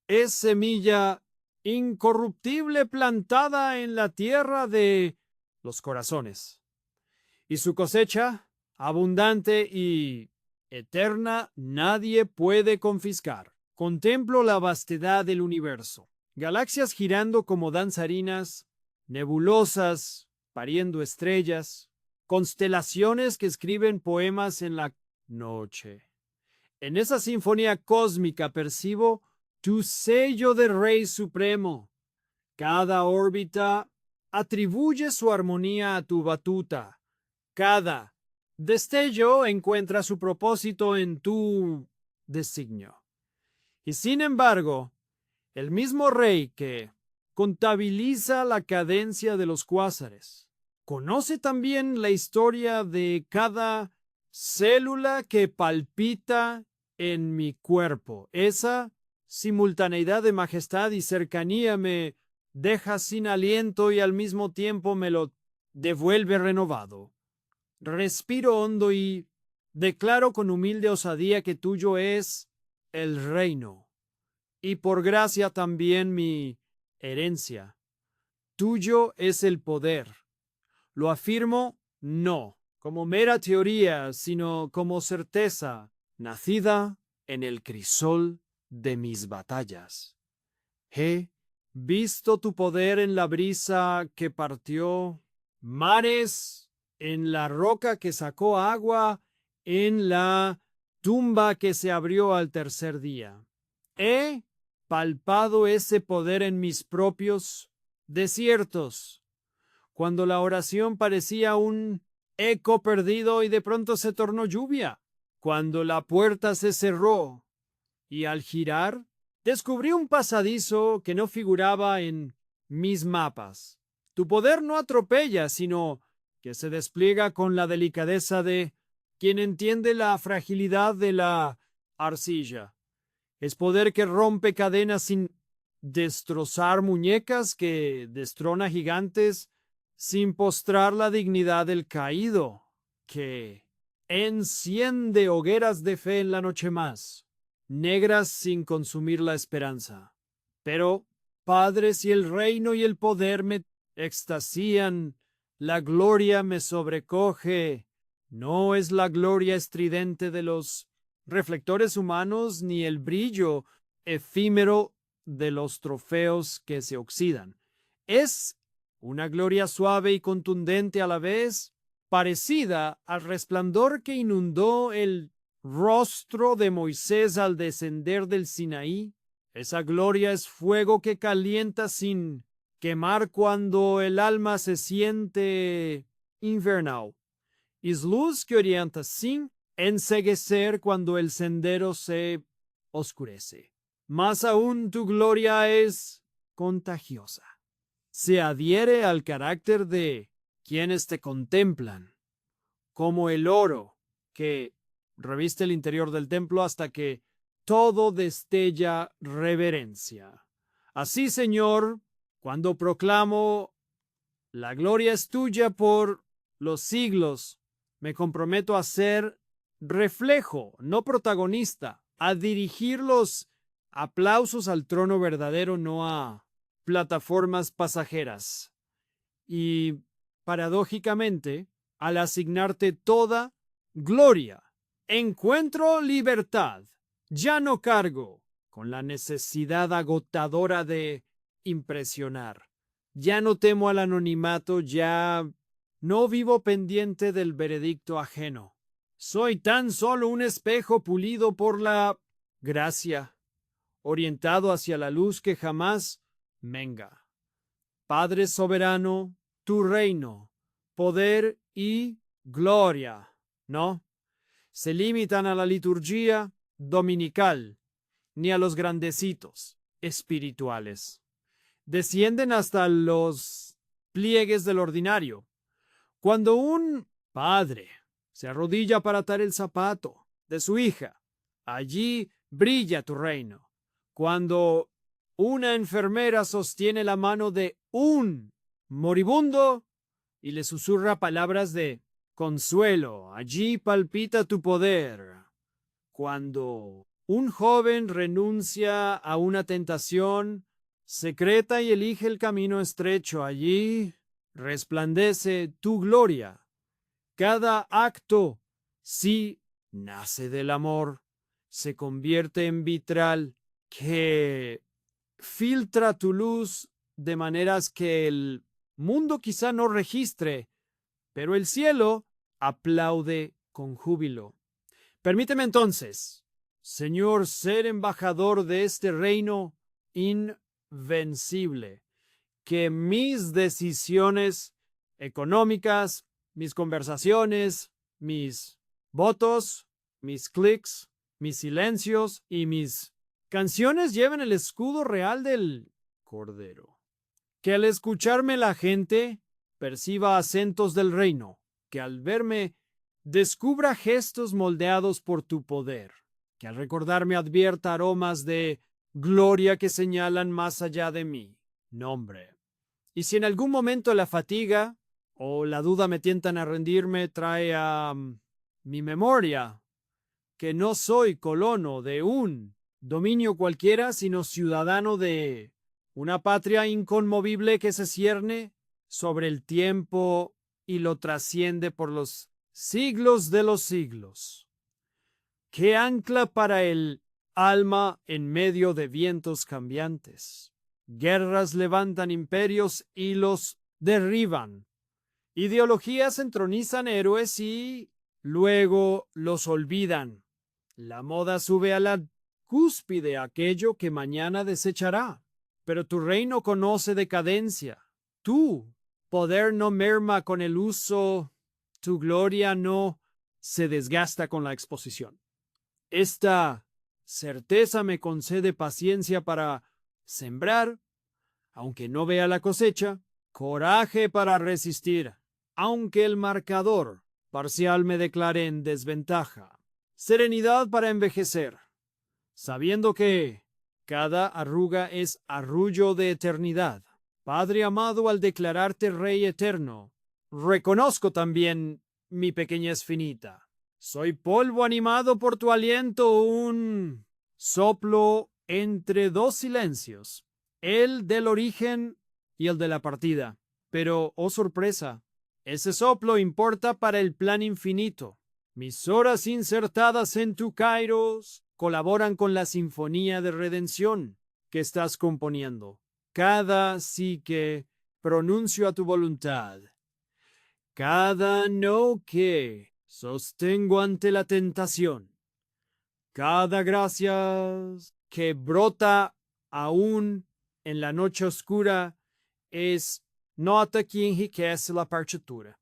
Es semilla incorruptible plantada en la tierra de los corazones, y su cosecha, abundante y eterna, nadie puede confiscar. Contemplo la vastedad del universo, galaxias girando como danzarinas, nebulosas pariendo estrellas, constelaciones que escriben poemas en la noche. En esa sinfonía cósmica percibo tu sello de Rey Supremo. Cada órbita atribuye su armonía a tu batuta. Cada destello encuentra su propósito en tu designio. Y sin embargo, el mismo Rey que contabiliza la cadencia de los cuásares, conoce también la historia de cada célula que palpita en mi cuerpo. Esa simultaneidad de majestad y cercanía me deja sin aliento y al mismo tiempo me lo devuelve renovado. Respiro hondo y declaro con humilde osadía que tuyo es el reino y por gracia también mi herencia. Tuyo es el poder. Lo afirmo no como mera teoría, sino como certeza, nacida en el crisol de mis batallas. He visto tu poder en la brisa que partió mares, en la roca que sacó agua, en la tumba que se abrió al tercer día. He palpado ese poder en mis propios desiertos, cuando la oración parecía un eco perdido y de pronto se tornó lluvia, cuando la puerta se cerró y al girar descubrí un pasadizo que no figuraba en mis mapas. Tu poder no atropella, sino que se despliega con la delicadeza de quien entiende la fragilidad de la arcilla. Es poder que rompe cadenas sin destrozar muñecas, que destrona gigantes sin postrar la dignidad del caído, que enciende hogueras de fe en la noche más, negras sin consumir la esperanza. Pero Padre, si el reino y el poder me extasían, la gloria me sobrecoge. No es la gloria estridente de los reflectores humanos ni el brillo efímero de los trofeos que se oxidan. Es una gloria suave y contundente a la vez, parecida al resplandor que inundó el rostro de Moisés al descender del Sinaí. Esa gloria es fuego que calienta sin quemar cuando el alma se siente invernal. Es luz que orienta sin enceguecer cuando el sendero se oscurece. Más aún tu gloria es contagiosa. Se adhiere al carácter de quienes te contemplan, como el oro que reviste el interior del templo hasta que todo destella reverencia. Así, Señor, cuando proclamo la gloria es tuya por los siglos, me comprometo a ser reflejo, no protagonista, a dirigir los aplausos al trono verdadero, no a plataformas pasajeras. Y, paradójicamente, al asignarte toda gloria, encuentro libertad. Ya no cargo con la necesidad agotadora de impresionar. Ya no temo al anonimato, ya no vivo pendiente del veredicto ajeno. Soy tan solo un espejo pulido por la gracia, orientado hacia la luz que jamás menga. Padre soberano, tu reino, poder y gloria, ¿no? Se limitan a la liturgia dominical, ni a los grandecitos espirituales. Descienden hasta los pliegues del ordinario. Cuando un padre se arrodilla para atar el zapato de su hija, allí brilla tu reino. Cuando una enfermera sostiene la mano de un moribundo y le susurra palabras de consuelo, allí palpita tu poder. Cuando un joven renuncia a una tentación secreta y elige el camino estrecho, allí resplandece tu gloria. Cada acto, si nace del amor, se convierte en vitral que filtra tu luz de maneras que el mundo quizá no registre, pero el cielo aplaude con júbilo. Permíteme entonces, Señor, ser embajador de este reino invencible, que mis decisiones económicas, mis conversaciones, mis votos, mis clics, mis silencios y mis canciones lleven el escudo real del Cordero. Que al escucharme la gente perciba acentos del reino, que al verme descubra gestos moldeados por tu poder, que al recordarme advierta aromas de gloria que señalan más allá de mi nombre. Y si en algún momento la fatiga o la duda me tientan a rendirme, trae a mi memoria que no soy colono de un dominio cualquiera, sino ciudadano de una patria inconmovible que se cierne sobre el tiempo y lo trasciende por los siglos de los siglos. ¡Qué ancla para el alma en medio de vientos cambiantes! Guerras levantan imperios y los derriban. Ideologías entronizan héroes y luego los olvidan. La moda sube a la cúspide aquello que mañana desechará. Pero tu reino conoce decadencia. Tu poder no merma con el uso. Tu gloria no se desgasta con la exposición. Esta certeza me concede paciencia para sembrar, aunque no vea la cosecha, coraje para resistir, aunque el marcador parcial me declare en desventaja, serenidad para envejecer, sabiendo que cada arruga es arrullo de eternidad. Padre amado, al declararte Rey eterno, reconozco también mi pequeñez finita. Soy polvo animado por tu aliento, un soplo entre dos silencios. el del origen y el de la partida. Pero, oh sorpresa, ese soplo importa para el plan infinito. Mis horas insertadas en tu kairos colaboran con la sinfonía de redención que estás componiendo. Cada sí que pronuncio a tu voluntad. Cada no que sostengo ante la tentación. Cada gracias que brota aún en la noche oscura es nota que enriquece la partitura.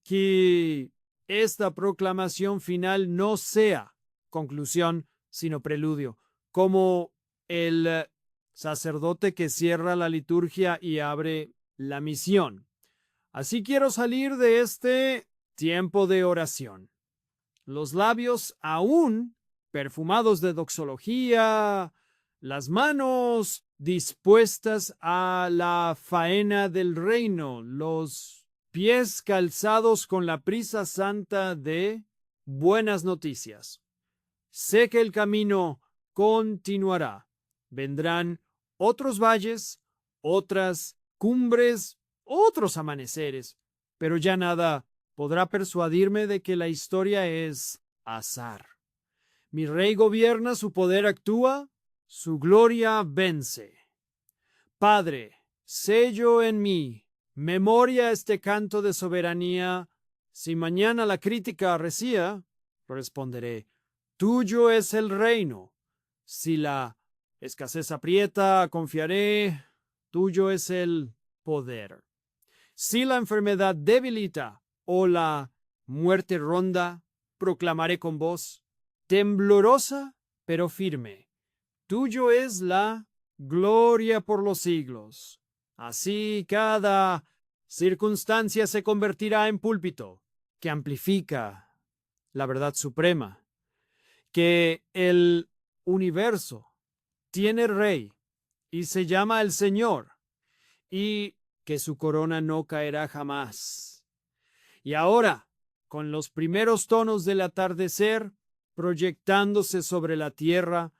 Que esta proclamación final no sea conclusión, sino preludio, como el sacerdote que cierra la liturgia y abre la misión. Así quiero salir de este tiempo de oración. Los labios aún perfumados de doxología, las manos dispuestas a la faena del reino, los pies calzados con la prisa santa de buenas noticias. Sé que el camino continuará. Vendrán otros valles, otras cumbres, otros amaneceres, pero ya nada podrá persuadirme de que la historia es azar. Mi rey gobierna, su poder actúa, su gloria vence. Padre, sello en mí, memoria este canto de soberanía. Si mañana la crítica arrecía, responderé, tuyo es el reino. Si la escasez aprieta, confiaré, tuyo es el poder. Si la enfermedad debilita o la muerte ronda, proclamaré con voz, temblorosa pero firme, tuyo es la gloria por los siglos. Así cada circunstancia se convertirá en púlpito que amplifica la verdad suprema, que el universo tiene rey y se llama el Señor, y que su corona no caerá jamás. Y ahora, con los primeros tonos del atardecer proyectándose sobre la tierra,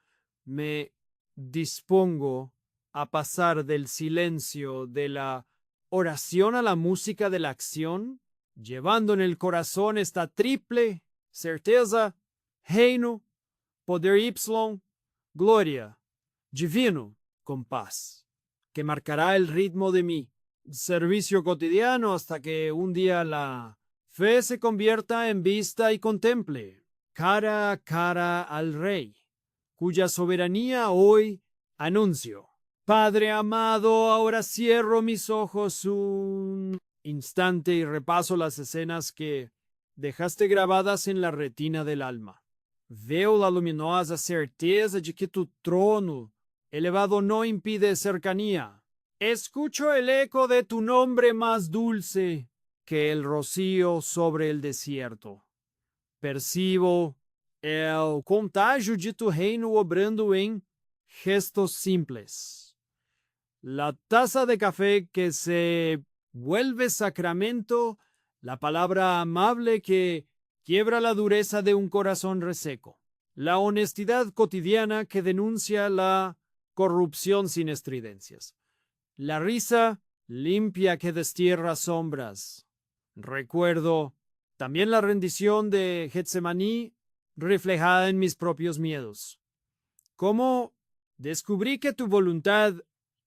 me dispongo a pasar del silencio de la oración a la música de la acción, llevando en el corazón esta triple certeza, reino, poder ipsilon, gloria, divino, compás, que marcará el ritmo de mi servicio cotidiano hasta que un día la fe se convierta en vista y contemple, cara a cara al Rey, cuya soberanía hoy anuncio. Padre amado, ahora cierro mis ojos un instante y repaso las escenas que dejaste grabadas en la retina del alma. Veo la luminosa certeza de que tu trono elevado no impide cercanía. Escucho el eco de tu nombre más dulce que el rocío sobre el desierto. Percibo el contagio de tu reino obrando en gestos simples. La taza de café que se vuelve sacramento, la palabra amable que quiebra la dureza de un corazón reseco, la honestidad cotidiana que denuncia la corrupción sin estridencias, la risa limpia que destierra sombras. Recuerdo también la rendición de Getsemaní reflejada en mis propios miedos. Cómo descubrí que tu voluntad,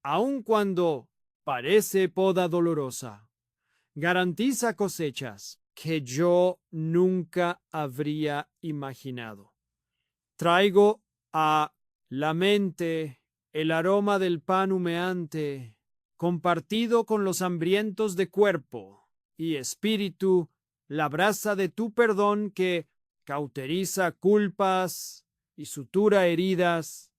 aun cuando parece poda dolorosa, garantiza cosechas que yo nunca habría imaginado. Traigo a la mente el aroma del pan humeante, compartido con los hambrientos de cuerpo y espíritu, la brasa de tu perdón que cauteriza culpas y sutura heridas,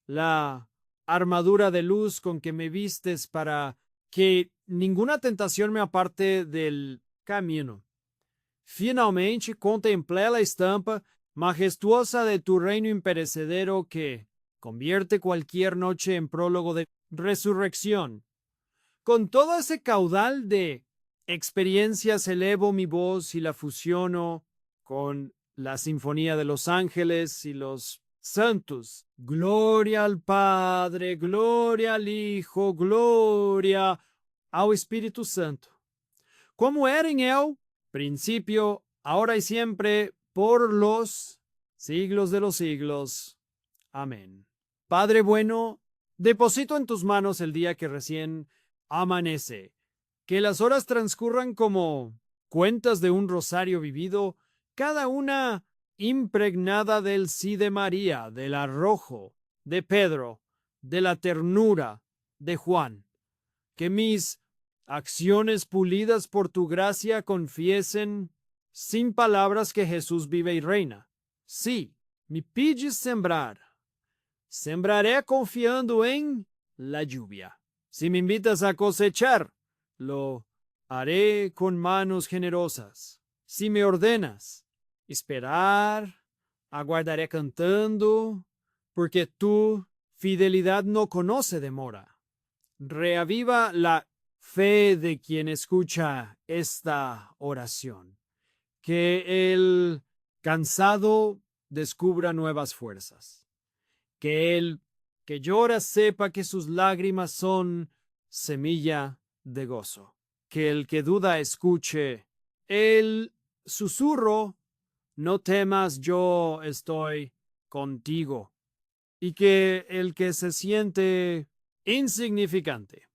la armadura de luz con que me vistes para que ninguna tentación me aparte del camino. Finalmente contemplé la estampa majestuosa de tu reino imperecedero que convierte cualquier noche en prólogo de resurrección. Con todo ese caudal de experiencias elevo mi voz y la fusiono con la sinfonía de los ángeles y los santos. Gloria al Padre, gloria al Hijo, gloria ao Espírito Santo. Como era en el principio, ahora y siempre, por los siglos de los siglos. Amén. Padre bueno, deposito en tus manos el día que recién amanece. Que las horas transcurran como cuentas de un rosario vivido, cada una impregnada del sí de María, del arrojo, de Pedro, de la ternura de Juan. Que mis acciones pulidas por tu gracia confiesen sin palabras que Jesús vive y reina. Sí, me pides sembrar. Sembraré confiando en la lluvia. Si me invitas a cosechar, lo haré con manos generosas. Si me ordenas esperar, aguardaré cantando, porque tu fidelidad no conoce demora. Reaviva la fe de quien escucha esta oración. Que el cansado descubra nuevas fuerzas. Que el que llora sepa que sus lágrimas son semilla de gozo. Que el que duda escuche el susurro, no temas, yo estoy contigo. Y que el que se siente insignificante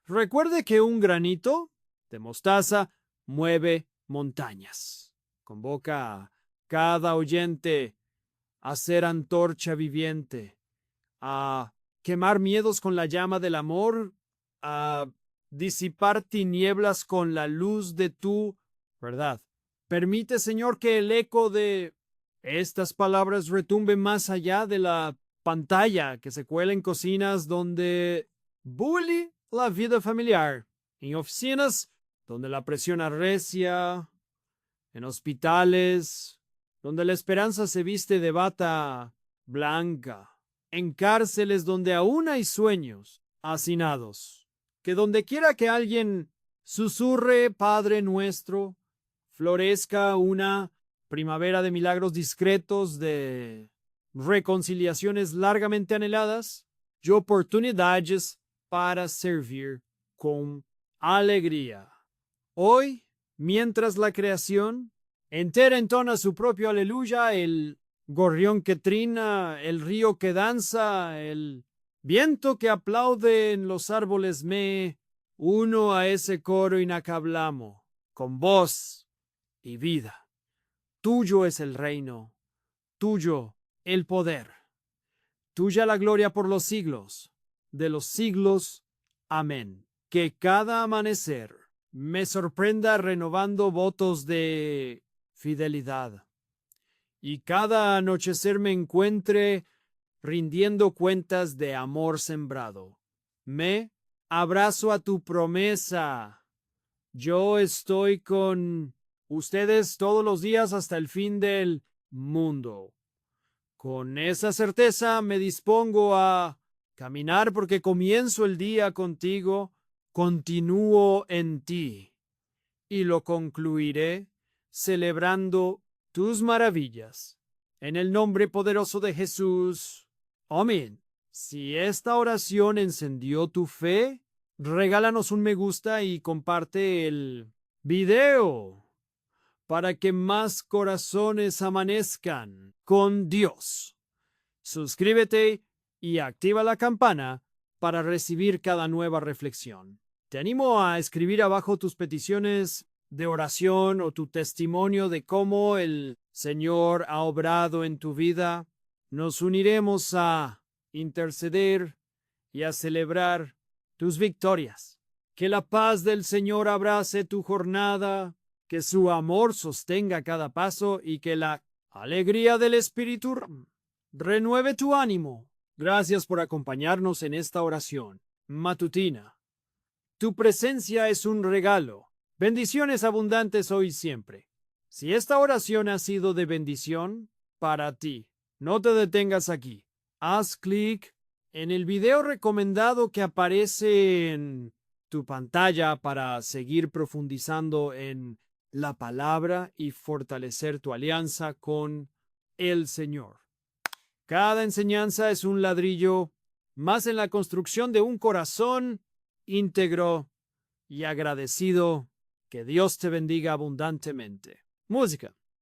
recuerde que un granito de mostaza mueve montañas. Convoca a cada oyente a ser antorcha viviente, a quemar miedos con la llama del amor, a disipar tinieblas con la luz de tu verdad. Permite, Señor, que el eco de estas palabras retumbe más allá de la pantalla que se cuela en cocinas donde bully la vida familiar, en oficinas donde la presión arrecia, en hospitales donde la esperanza se viste de bata blanca, en cárceles donde aún hay sueños hacinados, que donde quiera que alguien susurre Padre nuestro, florezca una primavera de milagros discretos, de reconciliaciones largamente anheladas y oportunidades para servir con alegría. Hoy, mientras la creación entera entona su propio aleluya, el gorrión que trina, el río que danza, el viento que aplaude en los árboles, me uno a ese coro inacablamo, con voz y vida. Tuyo es el reino, tuyo el poder, tuya la gloria por los siglos de los siglos. Amén. Que cada amanecer me sorprenda renovando votos de fidelidad y cada anochecer me encuentre rindiendo cuentas de amor sembrado. Me abrazo a tu promesa. Yo estoy con ustedes todos los días hasta el fin del mundo. Con esa certeza me dispongo a caminar porque comienzo el día contigo, continúo en ti y lo concluiré celebrando tus maravillas. En el nombre poderoso de Jesús. Amén. Si esta oración encendió tu fe, regálanos un me gusta y comparte el video para que más corazones amanezcan con Dios. Suscríbete y activa la campana para recibir cada nueva reflexión. Te animo a escribir abajo tus peticiones de oración o tu testimonio de cómo el Señor ha obrado en tu vida. Nos uniremos a interceder y a celebrar tus victorias. Que la paz del Señor abrace tu jornada, que su amor sostenga cada paso y que la alegría del Espíritu renueve tu ánimo. Gracias por acompañarnos en esta oración matutina. Tu presencia es un regalo. Bendiciones abundantes hoy y siempre. Si esta oración ha sido de bendición para ti, no te detengas aquí. Haz clic en el video recomendado que aparece en tu pantalla para seguir profundizando en la palabra y fortalecer tu alianza con el Señor. Cada enseñanza es un ladrillo más en la construcción de un corazón íntegro y agradecido. Que Dios te bendiga abundantemente. Música.